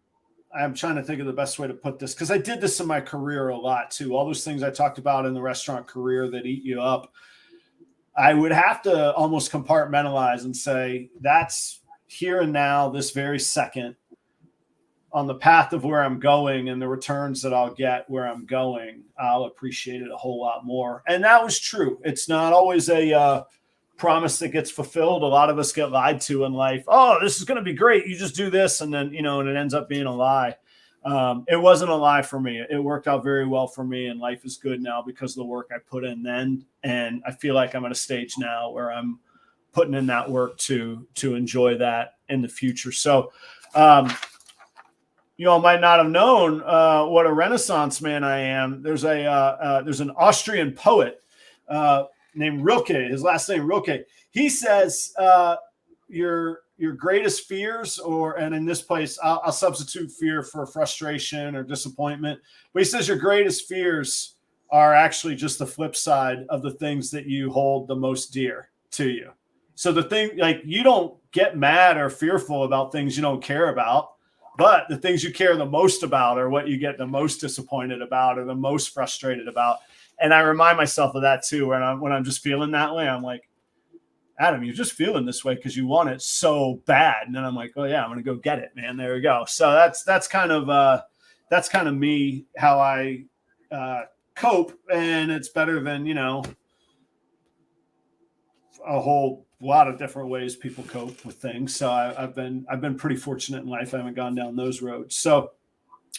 trying to think of the best way to put this, because I did this in my career a lot too. All those things I talked about in the restaurant career that eat you up, I would have to almost compartmentalize and say, that's here and now, this very second, on the path of where I'm going and the returns that I'll get where I'm going, I'll appreciate it a whole lot more. And that was true. It's not always a promise that gets fulfilled. A lot of us get lied to in life. Oh, this is going to be great. You just do this. And then, and it ends up being a lie. It wasn't a lie for me. It worked out very well for me, and life is good now because of the work I put in then. And I feel like I'm at a stage now where I'm putting in that work to enjoy that in the future. So, you all might not have known what a Renaissance man I am. There's an Austrian poet named Rilke. His last name Rilke. He says your greatest fears, and in this place I'll substitute fear for frustration or disappointment. But he says your greatest fears are actually just the flip side of the things that you hold the most dear to you. So the thing, like, you don't get mad or fearful about things you don't care about. But the things you care the most about are what you get the most disappointed about or the most frustrated about. And I remind myself of that too. When I'm just feeling that way, I'm like, Adam, you're just feeling this way because you want it so bad. And then I'm like, oh yeah, I'm going to go get it, man. There we go. So that's kind of me, how I a whole lot of different ways people cope with things. So I've been pretty fortunate in life. I haven't gone down those roads. So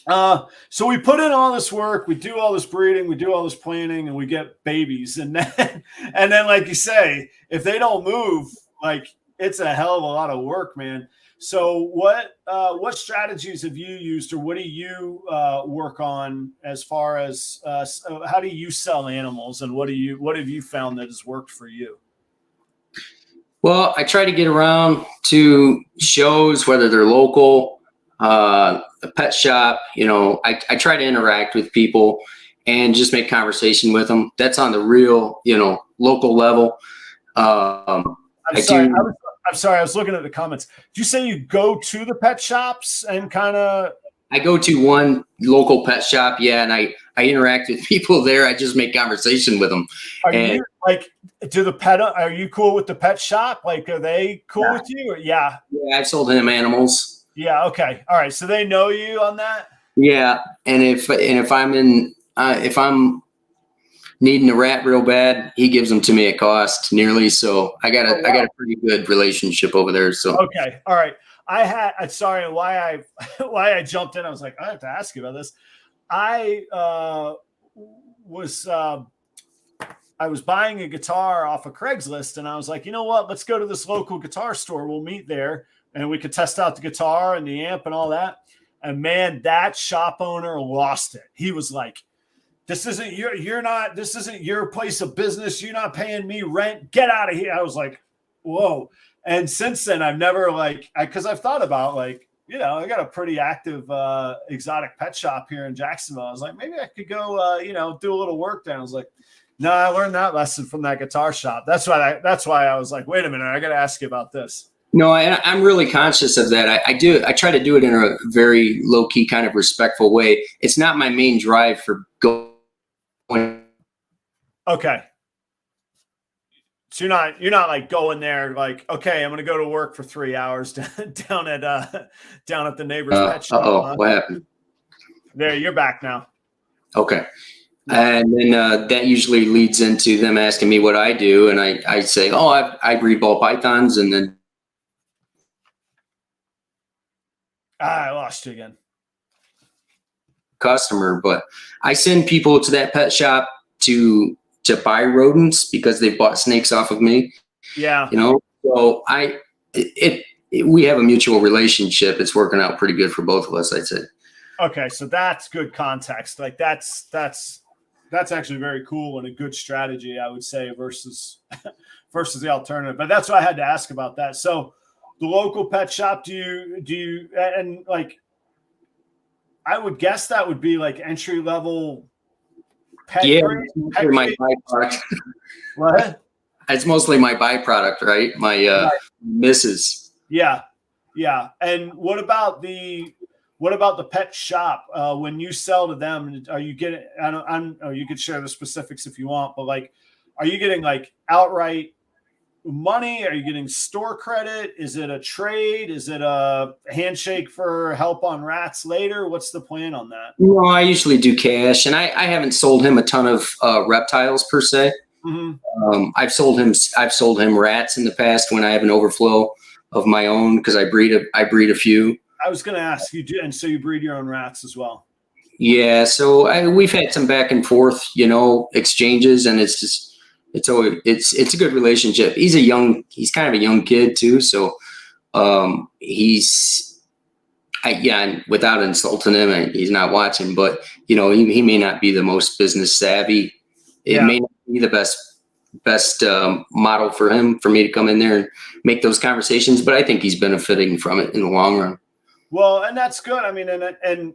we put in all this work, we do all this breeding, we do all this planning, and we get babies. And then like you say, if they don't move, like it's a hell of a lot of work, man. So what strategies have you used, or what do you work on as far as how do you sell animals, and what have you found that has worked for you? Well, I try to get around to shows, whether they're local, a pet shop. I try to interact with people and just make conversation with them. That's on the real, local level. I'm sorry. I was looking at the comments. Did you say you go to the pet shops and kind of? I go to one local pet shop, yeah, and I interact with people there. I just make conversation with them. Are you cool with the pet shop? Like, are they cool with you? Or, yeah, I've sold him animals. Yeah. Okay. All right. So they know you on that. Yeah, and if I'm needing a rat real bad, he gives them to me at cost nearly. So I got a pretty good relationship over there. So okay. All right. Sorry why I jumped in. I was like, I have to ask you about this. I was buying a guitar off of Craigslist, and I was like, you know what? Let's go to this local guitar store. We'll meet there, and we could test out the guitar and the amp and all that. And man, that shop owner lost it. He was like, this isn't your place of business. You're not paying me rent. Get out of here. I was like, whoa. And since then, I've never because I've thought about I got a pretty active exotic pet shop here in Jacksonville. I was like, maybe I could go, do a little work there. I was like, no, I learned that lesson from that guitar shop. That's why I was like, wait a minute, I got to ask you about this. No, I'm really conscious of that. I try to do it in a very low key, kind of respectful way. It's not my main drive for going. Okay. So you're not like going there like, okay, I'm going to go to work for 3 hours down at the neighbor's pet shop. Huh? What happened? There, you're back now. Okay. And then that usually leads into them asking me what I do. And I say, I breed ball pythons. And then I lost you again. Customer, but I send people to that pet shop to buy rodents because they bought snakes off of me. Yeah. So we have a mutual relationship. It's working out pretty good for both of us, I'd say. Okay. So that's good context. Like that's actually very cool and a good strategy, I would say, versus the alternative. But that's why I had to ask about that. So the local pet shop, do you, and like, I would guess that would be like entry level pet. Yeah, pet my byproduct. What? It's mostly my byproduct, right? My misses. Yeah. And what about the pet shop? When you sell to them, are you getting? You could share the specifics if you want, but like, are you getting like outright money? Are you getting store credit? Is it a trade? Is it a handshake for help on rats later? What's the plan on that? No, I usually do cash, and I haven't sold him a ton of reptiles per se. Mm-hmm. I've sold him rats in the past when I have an overflow of my own because I breed a few. I was going to ask you, and so you breed your own rats as well? Yeah, so we've had some back and forth, exchanges, and it's just. It's a good relationship. He's kind of a young kid too. So, and without insulting him, he's not watching, but he may not be the most business savvy. It may not be the best model for me to come in there and make those conversations, but I think he's benefiting from it in the long run. Well, and that's good. I mean, and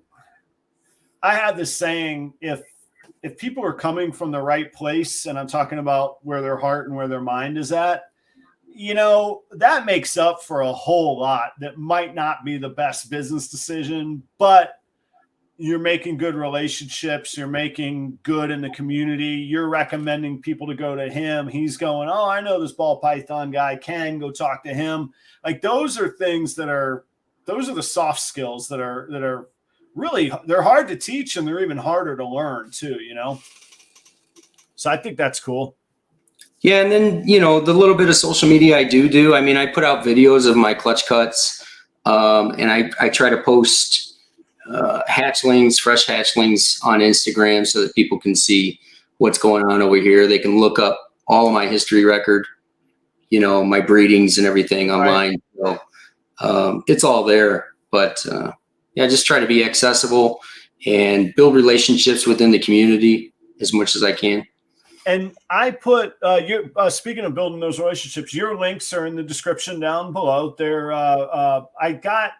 I had this saying, if people are coming from the right place, and I'm talking about where their heart and where their mind is at, that makes up for a whole lot that might not be the best business decision, but you're making good relationships. You're making good in the community. You're recommending people to go to him. He's going, oh, I know this ball python guy, Ken, go talk to him. Like those are the soft skills that are really, they're hard to teach, and they're even harder to learn too, So I think that's cool. Yeah, and then, the little bit of social media I do. I mean, I put out videos of my clutch cuts, and I try to post hatchlings, fresh hatchlings on Instagram so that people can see what's going on over here. They can look up all of my history record, my breedings and everything online. Right. So it's all there. But yeah, just try to be accessible and build relationships within the community as much as I can. And I put speaking of building those relationships, your links are in the description down below. There, I got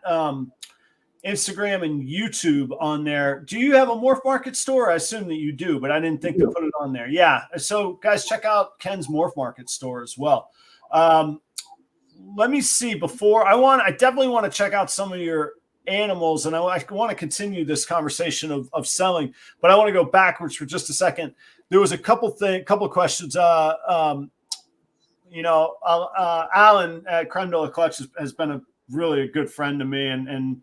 Instagram and YouTube on there. Do you have a Morph Market store? I assume that you do, but I didn't think to put it on there. Yeah. So guys, check out Ken's Morph Market store as well. Let me see. Before I definitely want to check out some of your animals, and I want to continue this conversation of selling, but I want to go backwards for just a second. There was a couple of questions. Alan at Creme de la Clutch has been really a good friend to me, and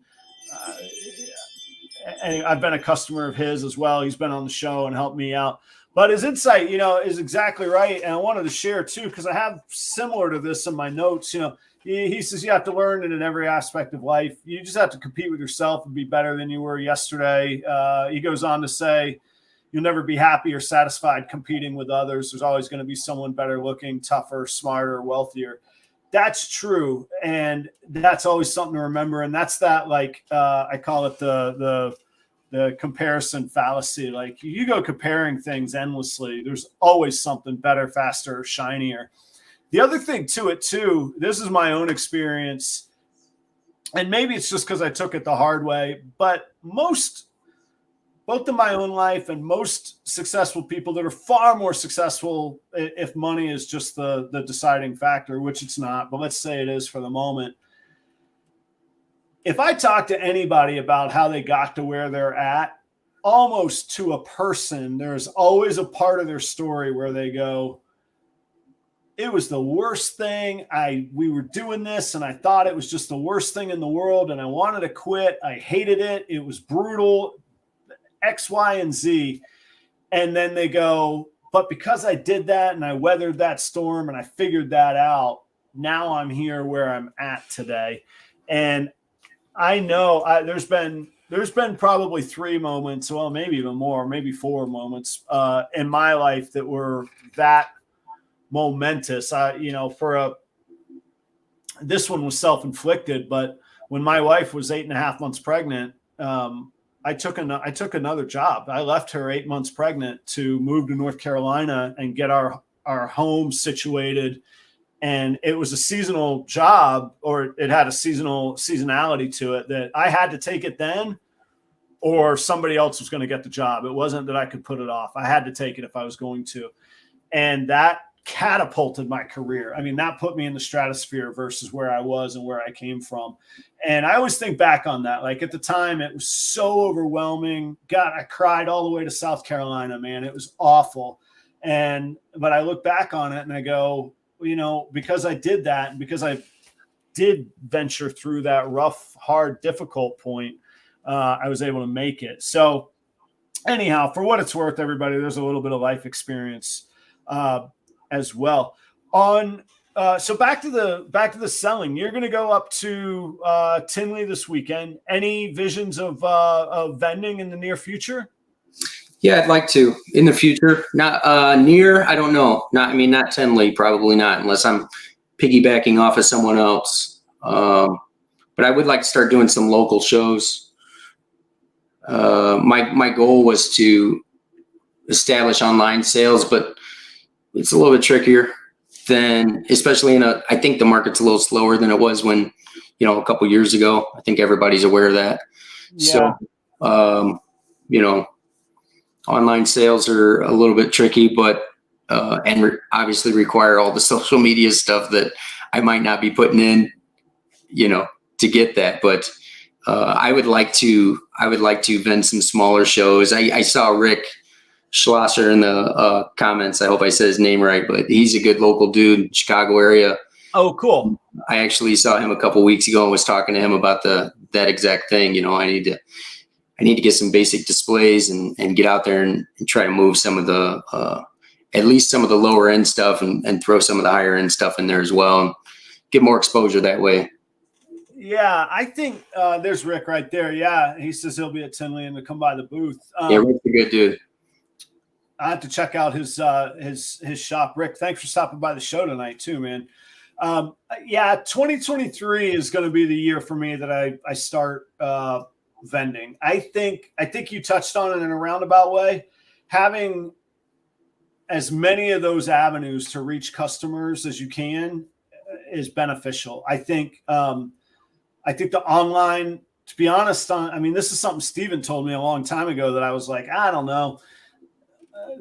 I've been a customer of his as well. He's been on the show and helped me out. But his insight, is exactly right, and I wanted to share too because I have similar to this in my notes. He says you have to learn it in every aspect of life. You just have to compete with yourself and be better than you were yesterday. He goes on to say, you'll never be happy or satisfied competing with others. There's always going to be someone better looking, tougher, smarter, wealthier. That's true. And that's always something to remember. And that's that, I call it the comparison fallacy. Like you go comparing things endlessly. There's always something better, faster, or shinier. The other thing to it too, this is my own experience. And maybe it's just because I took it the hard way, but both in my own life and most successful people that are far more successful if money is just the deciding factor, which it's not, but let's say it is for the moment. If I talk to anybody about how they got to where they're at, almost to a person, there's always a part of their story where they go, it was the worst thing. We were doing this and I thought it was just the worst thing in the world and I wanted to quit. I hated it. It was brutal. X, Y, and Z. And then they go, but because I did that and I weathered that storm and I figured that out, now I'm here where I'm at today. And I know there's been probably 3 moments, well, maybe even more, maybe 4 moments in my life that were that momentous. This one was self-inflicted, but when my wife was 8.5 months pregnant, I took another job. I left her 8 months pregnant to move to North Carolina and get our home situated. And it was a seasonal job, or it had a seasonality to it that I had to take it then, or somebody else was going to get the job. It wasn't that I could put it off. I had to take it if I was going to. And that catapulted my career. I mean, that put me in the stratosphere versus where I was and where I came from. And I always think back on that. Like at the time, it was so overwhelming. God, I cried all the way to South Carolina, man. It was awful. But I look back on it and I go, because I did that and because I did venture through that rough, hard, difficult point, I was able to make it. So anyhow, for what it's worth, everybody, there's a little bit of life experience as well. So back to the selling. You're going to go up to Tinley this weekend. Any visions of vending in the near future? Yeah, I'd like to in the future. Not near. I don't know. Not Tinley. Probably not, unless I'm piggybacking off of someone else. But I would like to start doing some local shows. My goal was to establish online sales, but it's a little bit trickier than, especially I think the market's a little slower than it was when, a couple years ago. I think everybody's aware of that. Yeah. So, online sales are a little bit tricky, but, obviously require all the social media stuff that I might not be putting in, to get that. But, I would like to vend some smaller shows. I saw Rick Schlosser in the comments. I hope I said his name right, but he's a good local dude, Chicago area. Oh, cool. I actually saw him a couple weeks ago and was talking to him about that exact thing. I need to get some basic displays and get out there and try to move some of the at least some of the lower end stuff and throw some of the higher end stuff in there as well and get more exposure that way. Yeah, I think there's Rick right there. Yeah, he says he'll be at Tinley to come by the booth. Yeah, Rick's a good dude. I have to check out his shop. Rick, thanks for stopping by the show tonight too, man. Yeah, 2023 is going to be the year for me that I start vending. I think you touched on it in a roundabout way. Having as many of those avenues to reach customers as you can is beneficial. I think the online, to be honest, I mean, this is something Steven told me a long time ago that I was like, I don't know.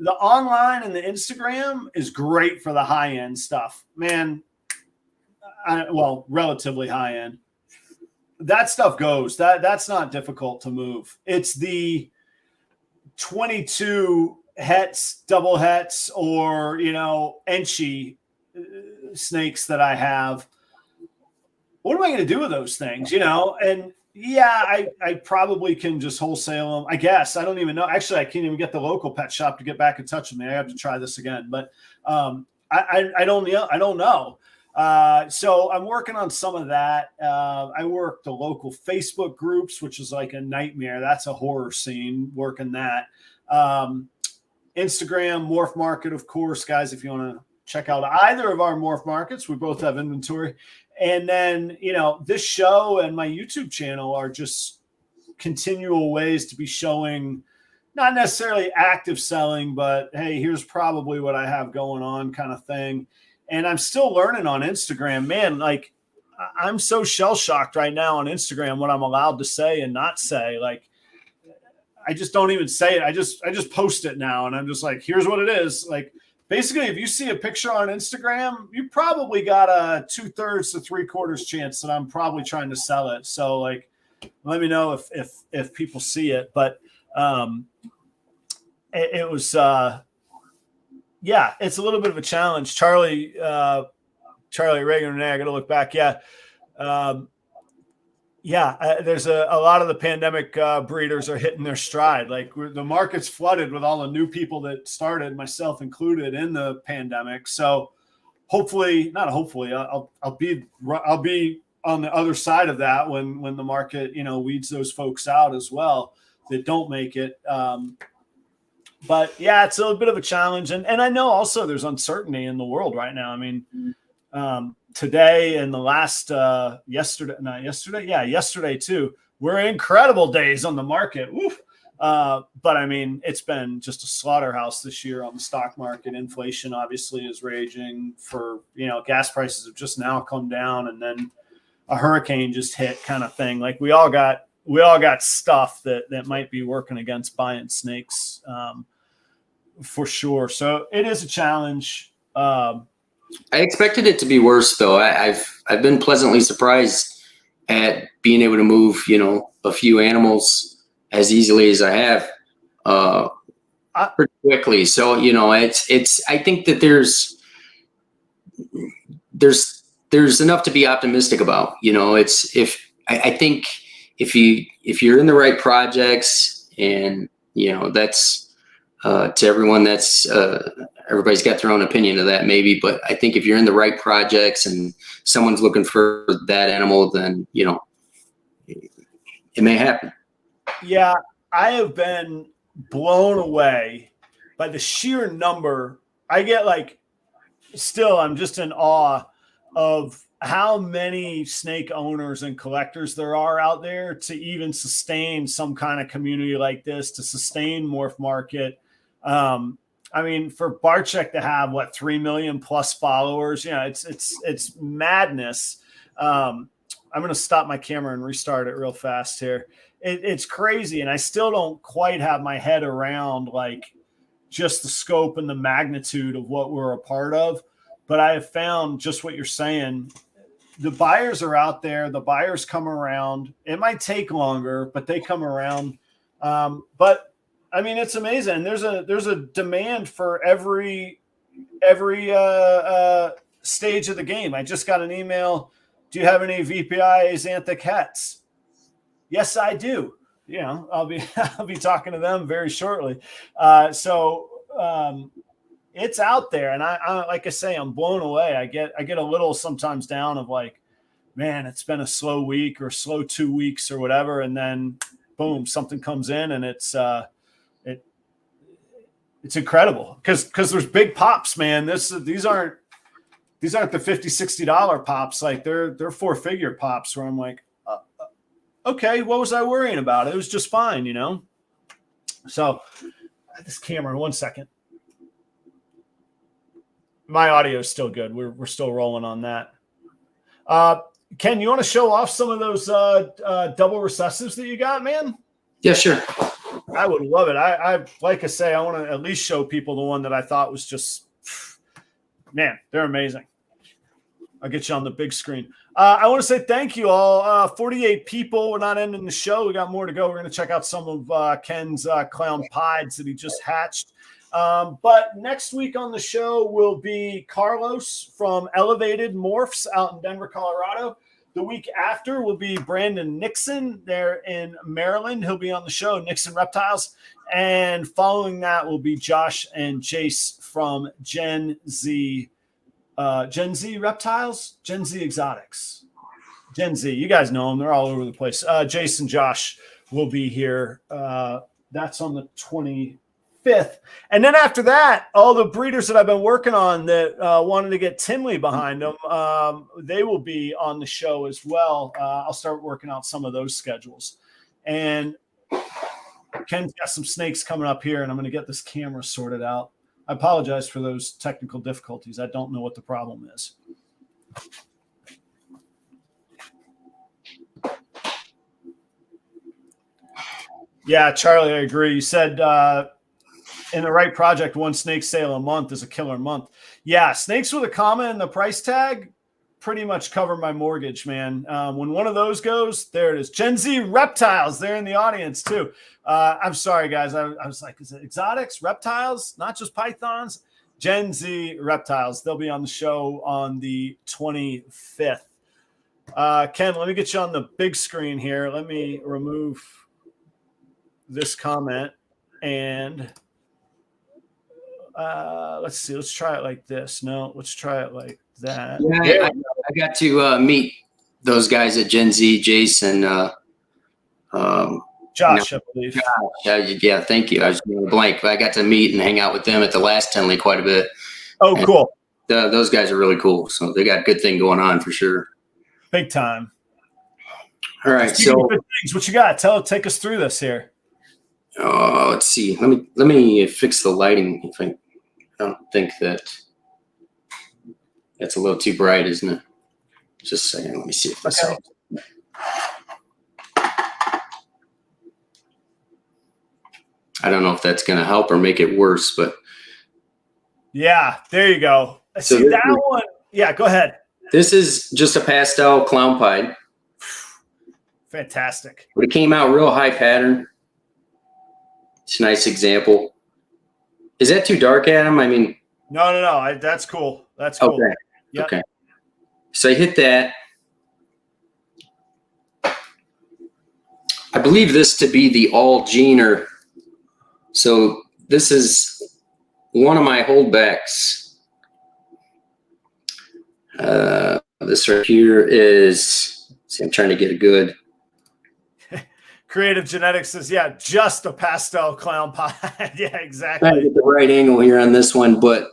The online and the Instagram is great for the high end stuff, man. Well, relatively high end. That stuff goes. That's not difficult to move. It's the 22 hets, double hets, or Enchi snakes that I have. What am I going to do with those things? And yeah, I probably can just wholesale them. I guess. I don't even know. Actually, I can't even get the local pet shop to get back in touch with me. I have to try this again. But I don't know. So I'm working on some of that. I work the local Facebook groups, which is like a nightmare. That's a horror scene, working that. Instagram, Morph Market, of course, guys, if you want to check out either of our Morph Markets, we both have inventory. And then, this show and my YouTube channel are just continual ways to be showing, not necessarily active selling, but hey, here's probably what I have going on kind of thing. And I'm still learning on Instagram, man. Like, I'm so shell shocked right now on Instagram what I'm allowed to say and not say. Like, I just don't even say it. I just post it now, and I'm just like, here's what it is. Like, basically, if you see a picture on Instagram, you probably got a 2/3 to 3/4 chance that I'm probably trying to sell it. So, like, let me know if people see it. But it was. Yeah, it's a little bit of a challenge. Charlie Reagan, Renee, I got to look back. Yeah. There's a lot of the pandemic breeders are hitting their stride. Like, the market's flooded with all the new people that started, myself included, in the pandemic. So hopefully, I'll be on the other side of that when the market, weeds those folks out as well that don't make it. But yeah, it's a bit of a challenge. And I know also there's uncertainty in the world right now. I mean, today and the last yesterday too, we're incredible days on the market. But I mean, it's been just a slaughterhouse this year on the stock market. Inflation obviously is raging. For gas prices have just now come down, and then a hurricane just hit, kind of thing. Like, we all got stuff that might be working against buying snakes, for sure. So it is a challenge. I expected it to be worse, though. I've been pleasantly surprised at being able to move, a few animals as easily as I have, pretty quickly. So, it's. I think that there's enough to be optimistic about. I think if you're in the right projects, and that's. To everyone, that's everybody's got their own opinion of that, maybe, but I think if you're in the right projects and someone's looking for that animal, then it may happen. Yeah, I have been blown away by the sheer number. I get I'm just in awe of how many snake owners and collectors there are out there to even sustain some kind of community like this, to sustain Morph Market. I mean, for Barczyk to have 3 million plus followers, it's madness. I'm going to stop my camera and restart it real fast here. It's crazy. And I still don't quite have my head around just the scope and the magnitude of what we're a part of. But I have found just what you're saying. The buyers are out there. The buyers come around. It might take longer, but they come around. But I mean, it's amazing. There's a demand for every stage of the game. I just got an email. Do you have any VPI Xanthic hets? Yes, I do. I'll be talking to them very shortly. it's out there. And I like I say, I'm blown away. I get a little sometimes down of like, man, it's been a slow week or slow 2 weeks or whatever. And then boom, something comes in and it's incredible because there's big pops, man. These aren't the $50-$60 pops. Like they're 4-figure pops where I'm like, okay, what was I worrying about? It was just fine, you know? So this camera, 1 second. My audio is still good. We're still rolling on that. Ken, you want to show off some of those double recessives that you got, man? Yeah, sure. I would love it. I like I say, I want to at least show people the one that I thought was just, man, they're amazing. I'll get you on the big screen. I want to say thank you all. 48 people. We're not ending the show. We got more to go. We're going to check out some of Ken's clown pieds that he just hatched. But next week on the show will be Carlos from Elevated Morphs out in Denver, Colorado. The week after will be Brandon Nixon there in Maryland. He'll be on the show, Nixon Reptiles. And following that will be Josh and Jace from Gen Z Reptiles, Gen Z Exotics, Gen Z. You guys know them. They're all over the place. Jace and Josh will be here. That's on the 25th. And then after that, all the breeders that I've been working on that wanted to get Tinley behind them, they will be on the show as well. I'll start working out some of those schedules. And Ken's got some snakes coming up here, and I'm going to get this camera sorted out. I apologize for those technical difficulties. I don't know what the problem is. Yeah, Charlie, I agree. You said in the right project, one snake sale a month is a killer month. Yeah, snakes with a comma and the price tag pretty much cover my mortgage, man. When one of those goes, there it is. Gen Z Reptiles, they're in the audience too. I'm sorry, guys. I was like, is it exotics, reptiles, not just pythons? Gen Z Reptiles. They'll be on the show on the 25th. Ken, let me get you on the big screen here. Let me remove this comment and let's see. Let's try it like this. No, let's try it like that. Yeah, I got to meet those guys at Gen Z, Jason. Josh, I believe. Yeah, thank you. I was blank, but I got to meet and hang out with them at the last Tenley quite a bit. Oh, and cool. Those guys are really cool. So they got a good thing going on for sure. Big time. All right. So good things. What you got? Take us through this here. Let's see. Let me fix the lighting. If I don't think that's a little too bright, isn't it? Just a second. Let me see if this helps. I don't know if that's going to help or make it worse, but yeah, there you go. So see that one. Yeah, go ahead. This is just a pastel clown pied. Fantastic. But it came out real high pattern. It's a nice example. Is that too dark, Adam? I mean, no. That's cool. That's cool. Okay. Yep. Okay. So I hit that. I believe this to be the all gener. So this is one of my holdbacks. This right here is, see, I'm trying to get a good. Creative Genetics says, yeah, just a pastel clown pie. Yeah, exactly. Trying to get the right angle here on this one, but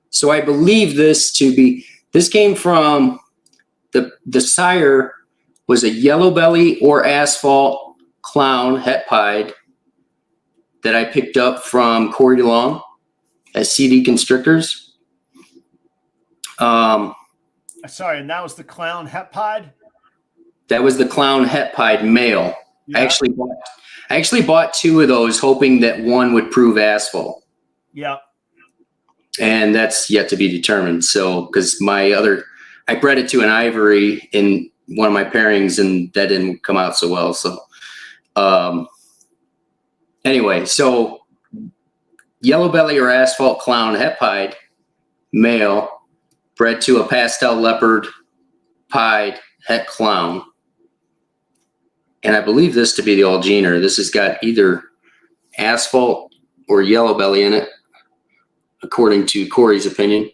so I believe this to be, this came from the sire was a yellow belly or asphalt clown het pied that I picked up from Corey Long at CD Constrictors. Sorry, and that was the clown het pied? That was the clown het pied male. Yeah. I actually bought two of those hoping that one would prove asphalt. Yeah. And that's yet to be determined. So, because I bred it to an ivory in one of my pairings and that didn't come out so well. So, anyway, so yellow belly or asphalt clown het pied male bred to a pastel leopard pied het clown. And I believe this to be the all gener. This has got either asphalt or yellow belly in it. according to Corey's opinion.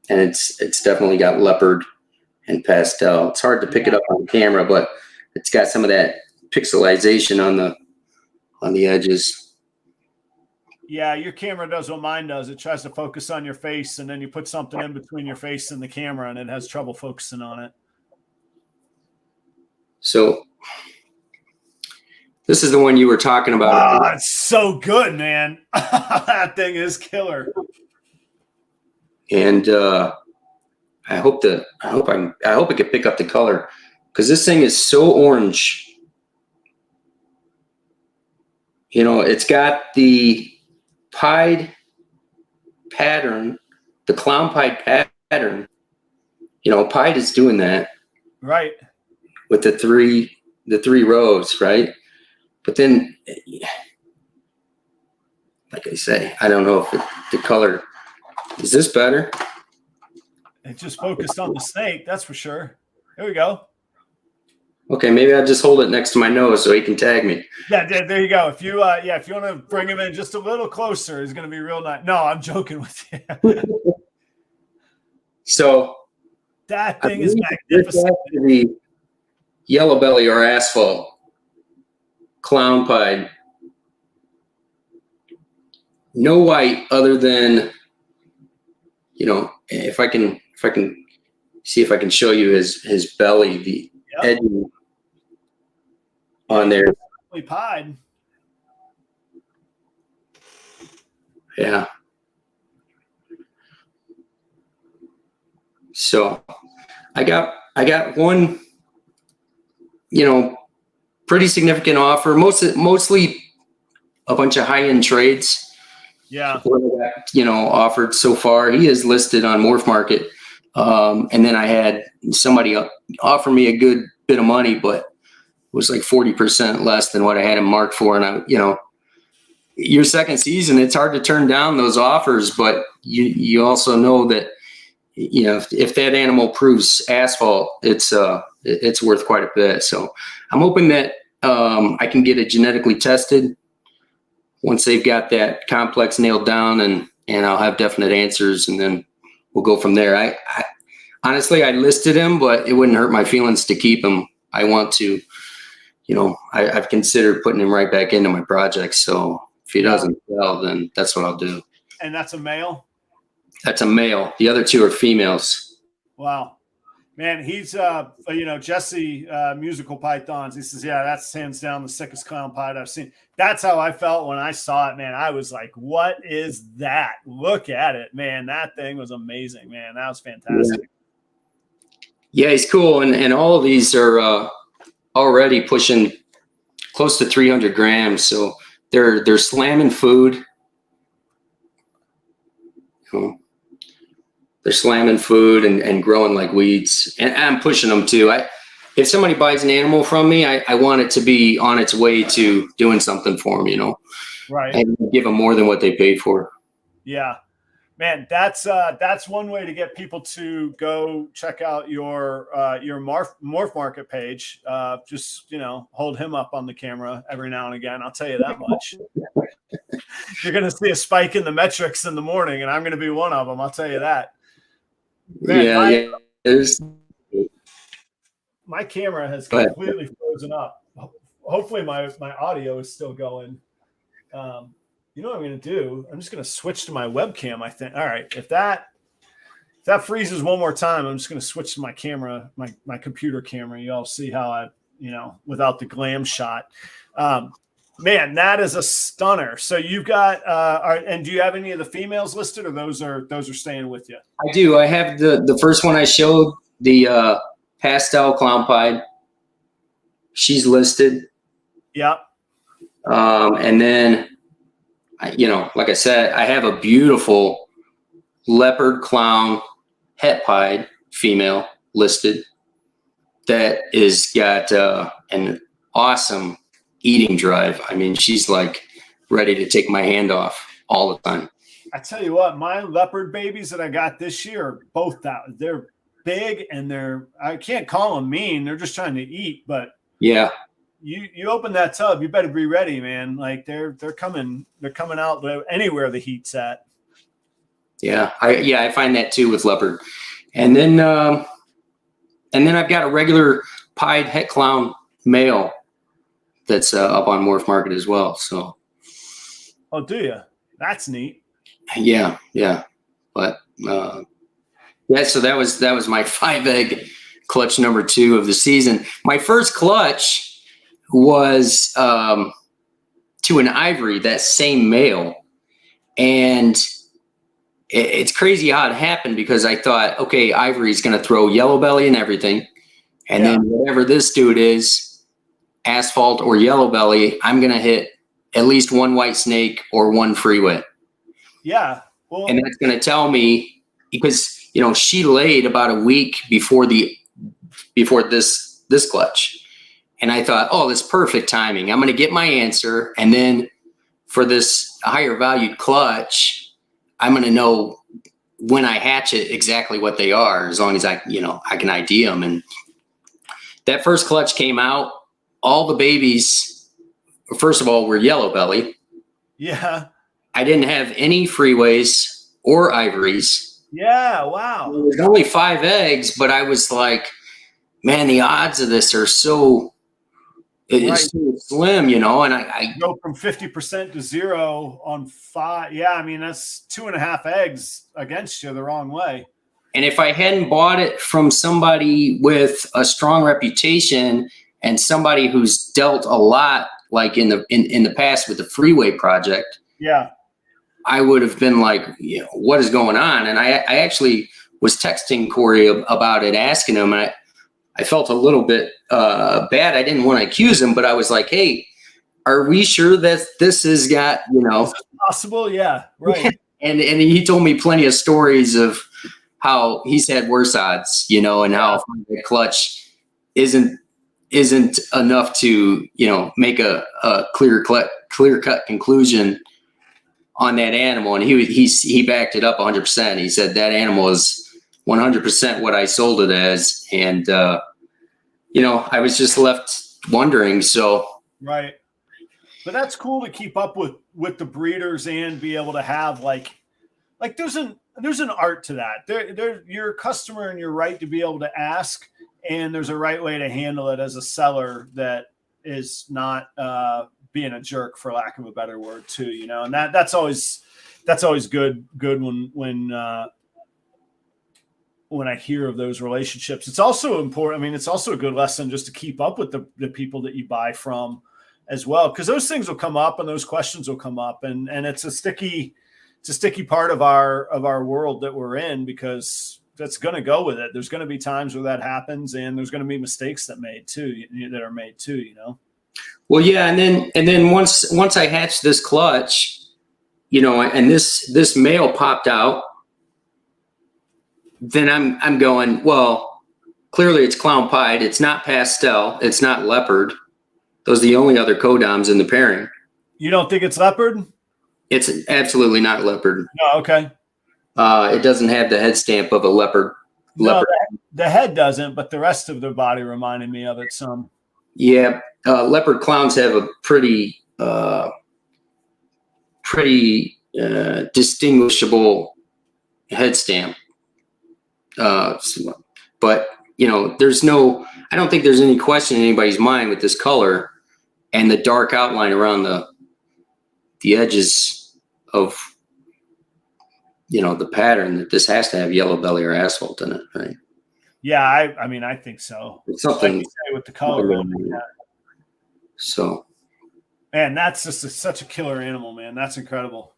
And it's definitely got leopard and pastel. It's hard to pick it up on camera, but it's got some of that pixelization on the edges. Yeah, your camera does what mine does. It tries to focus on your face, and then you put something in between your face and the camera, and it has trouble focusing on it. So this is the one you were talking about. Oh, it's so good, man. That thing is killer. And I hope it can pick up the color, because this thing is so orange. You know, it's got the pied pattern, the clown pied pattern. You know, pied is doing that, right, with the three rows, right? But then, like I say, I don't know if the color is this better. It just focused on the snake, that's for sure. Here we go. Okay, maybe I'll just hold it next to my nose so he can tag me. Yeah, there you go. If you want to bring him in just a little closer, he's going to be real nice. No, I'm joking with you. So that thing is magnificent. The yellow belly or asphalt clown pied. No white other than, you know, if I can see if I can show you his belly, the edging on there. Pied. Yeah. So I got one, you know, pretty significant offer. Mostly a bunch of high-end trades. Yeah. You know, offered so far. He is listed on Morph Market. And then I had somebody offer me a good bit of money, but it was like 40% less than what I had him marked for. And you know, your second season, it's hard to turn down those offers, but you also know that, you know, if that animal proves asphalt, it's worth quite a bit. So I'm hoping that I can get it genetically tested once they've got that complex nailed down, and I'll have definite answers, and then we'll go from there. I honestly, I listed him, but it wouldn't hurt my feelings to keep him. I want to, you know, I've considered putting him right back into my project. So if he doesn't sell, then that's what I'll do. And that's a male? That's a male. The other two are females. Wow. Man, he's, you know, Jesse, Musical Pythons. He says, yeah, that's hands down the sickest clown pied I've seen. That's how I felt when I saw it, man. I was like, what is that? Look at it, man. That thing was amazing, man. That was fantastic. Yeah, he's cool. And all of these are already pushing close to 300 grams. So they're slamming food. They're slamming food and growing like weeds. And I'm pushing them too. If somebody buys an animal from me, I want it to be on its way to doing something for them, you know, right? And give them more than what they paid for. Yeah, man, that's one way to get people to go check out your Morph Market page. Just, you know, hold him up on the camera every now and again. I'll tell you that much. You're going to see a spike in the metrics in the morning, and I'm going to be one of them. I'll tell you that. Man, There's my camera has completely frozen up. Hopefully my audio is still going. You know what I'm going to do? I'm just going to switch to my webcam, I think. All right. If that freezes one more time, I'm just going to switch to my camera, my computer camera. You all see how I, you know, without the glam shot. Man, that is a stunner. So you've got, and do you have any of the females listed, or those are staying with you? I do. I have the first one I showed, the pastel clown pied. She's listed. Yeah. And then, you know, like I said, I have a beautiful leopard clown het pied female listed that is got an awesome eating drive. I mean, she's like ready to take my hand off all the time. I tell you what, my leopard babies that I got this year are both that. They're big, and I can't call them mean. They're just trying to eat, but yeah, you open that tub, you better be ready, man. Like they're coming out anywhere the heat's at. Yeah, I find that too with leopard. And then I've got a regular pied het clown male that's up on Morph Market as well. So. Oh, do you? That's neat. Yeah. But yeah, so that was my 5-egg clutch number 2 of the season. My first clutch was to an ivory, that same male, and it's crazy how it happened because I thought, okay, ivory's going to throw yellow belly and everything, and then whatever this dude is, asphalt or yellow belly, I'm going to hit at least one white snake or one freeway. Yeah. Well, and that's going to tell me, because she laid about a week before this clutch, and I thought, oh, that's perfect timing. I'm going to get my answer, and then for this higher valued clutch, I'm going to know when I hatch it exactly what they are, as long as I can ID them. And that first clutch came out, all the babies, first of all, were yellow belly. Yeah. I didn't have any freeways or ivories. Yeah. Wow. There was only 5 eggs, but I was like, man, the odds of this are so so slim, and I go from 50% to 0 on 5. Yeah. I mean, that's 2.5 eggs against you the wrong way. And if I hadn't bought it from somebody with a strong reputation and somebody who's dealt a lot, like in the past with the Freeway project, yeah, I would have been like, what is going on? And I actually was texting Corey about it, asking him, and I felt a little bit bad. I didn't want to accuse him, but I was like, hey, are we sure that this has got, Is it possible? Yeah, right. and he told me plenty of stories of how he's had worse odds, and how the clutch isn't enough to, make a clear cut conclusion on that animal. And he backed it up 100%. He said that animal is 100% what I sold it as. And, I was just left wondering. So. Right. But that's cool to keep up with the breeders and be able to have like there's an art to that. You're a customer and you're right to be able to ask, and there's a right way to handle it as a seller that is not being a jerk, for lack of a better word, too. And that's always good when I hear of those relationships. It's also important. I mean, it's also a good lesson just to keep up with the people that you buy from as well, because those things will come up and those questions will come up, and it's a sticky part of our world that we're in, because that's going to go with it. There's going to be times where that happens, and there's going to be mistakes that are made too. Well, yeah, and then once I hatched this clutch, and this male popped out, then I'm going, well, clearly it's clown pied. It's not pastel. It's not leopard. Those are the only other codoms in the pairing. You don't think it's leopard? It's absolutely not leopard. No, okay. It doesn't have the head stamp of a leopard. No, the head doesn't, but the rest of their body reminded me of it some. Yeah, leopard clowns have a pretty distinguishable head stamp. But I don't think there's any question in anybody's mind with this color and the dark outline around the edges of the pattern, that this has to have yellow belly or asphalt in it, right? Yeah, I mean, I think so. It's something like you say, with the color. So, man, that's just such a killer animal, man. That's incredible.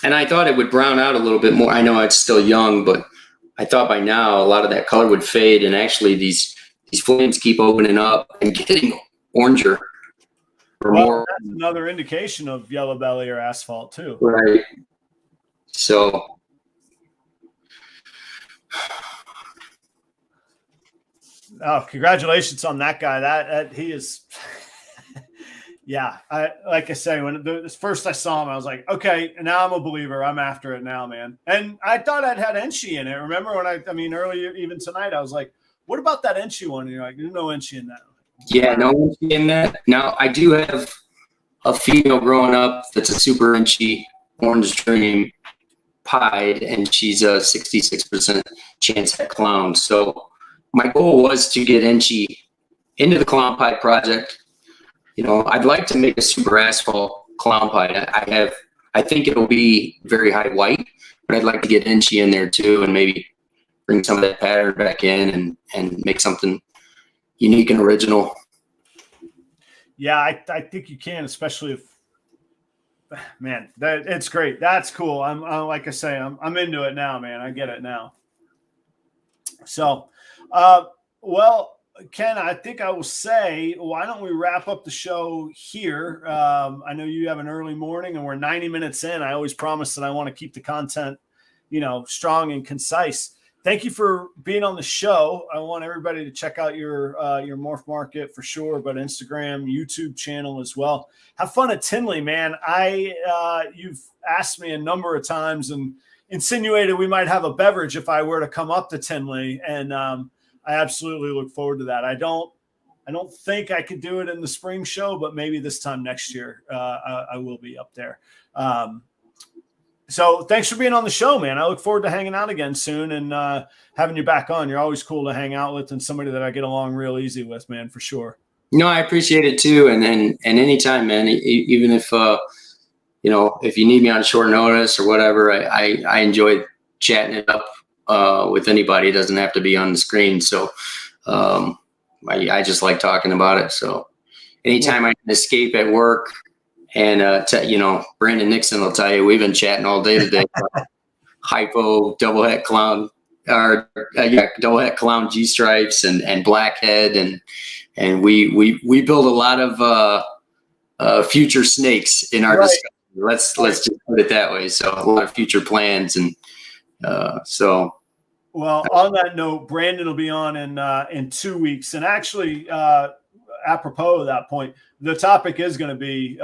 And I thought it would brown out a little bit more. I know it's still young, but I thought by now a lot of that color would fade, and actually these flames keep opening up and getting oranger. Well, that's another indication of yellow belly or asphalt too. Right. So. Oh, congratulations on that guy. That he is. Yeah, like I say, when first I saw him, I was like, okay, and now I'm a believer. I'm after it now, man. And I thought I'd had Enchi in it. Remember when I mean, earlier, even tonight, I was like, what about that Enchi one? And you're like, there's no Enchi in that. Yeah, no one's in that. Now, I do have a female growing up that's a super inchy orange dream pied, and she's a 66% chance at clown. So my goal was to get inchy into the clown pied project. You know, I'd like to make a super asphalt clown pied. I think it'll be very high white, but I'd like to get inchy in there too, and maybe bring some of that pattern back in and make something unique and original. Yeah, I think you can, especially if, man, it's great. That's cool. I'm like I say, I'm into it now, man. I get it now. So, well, Ken, I think I will say, why don't we wrap up the show here? I know you have an early morning and we're 90 minutes in. I always promise that I want to keep the content, strong and concise. Thank you for being on the show. I want everybody to check out your Morph Market for sure, but Instagram, YouTube channel as well. Have fun at Tinley, man. You've asked me a number of times and insinuated we might have a beverage if I were to come up to Tinley, and I absolutely look forward to that. I don't think I could do it in the spring show, but maybe this time next year I will be up there. So thanks for being on the show, man. I look forward to hanging out again soon and having you back on. You're always cool to hang out with and somebody that I get along real easy with, man, for sure. No, I appreciate it too. And anytime, man, even if, if you need me on short notice or whatever, I enjoy chatting it up with anybody. It doesn't have to be on the screen. So I just like talking about it. So anytime I can escape at work, and Brandon Nixon will tell you we've been chatting all day today about hypo, double het clown, double het clown G stripes and blackhead, and we build a lot of future snakes in our discussion. Let's just put it that way. So a lot of future plans, and so. Well, on that note, Brandon will be on in 2 weeks, and actually, apropos of that point, the topic is going to be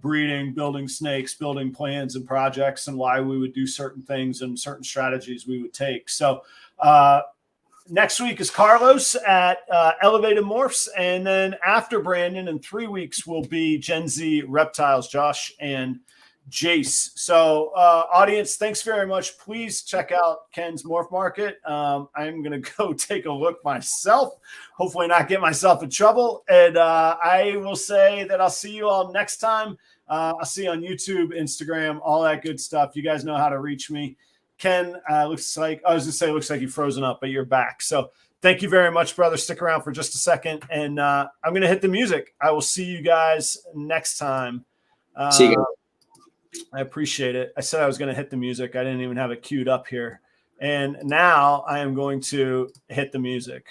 breeding, building snakes, building plans and projects, and why we would do certain things and certain strategies we would take. So next week is Carlos at Elevated Morphs, and then after Brandon in 3 weeks will be Gen Z Reptiles, Josh and Jace. So audience, thanks very much. Please check out Ken's Morph Market. I'm going to go take a look myself, hopefully not get myself in trouble. And I will say that I'll see you all next time. I'll see you on YouTube, Instagram, all that good stuff. You guys know how to reach me. Ken, looks like you've frozen up, but you're back. So thank you very much, brother. Stick around for just a second. And I'm going to hit the music. I will see you guys next time. See you guys. I appreciate it. I said I was going to hit the music. I didn't even have it queued up here. And now I am going to hit the music.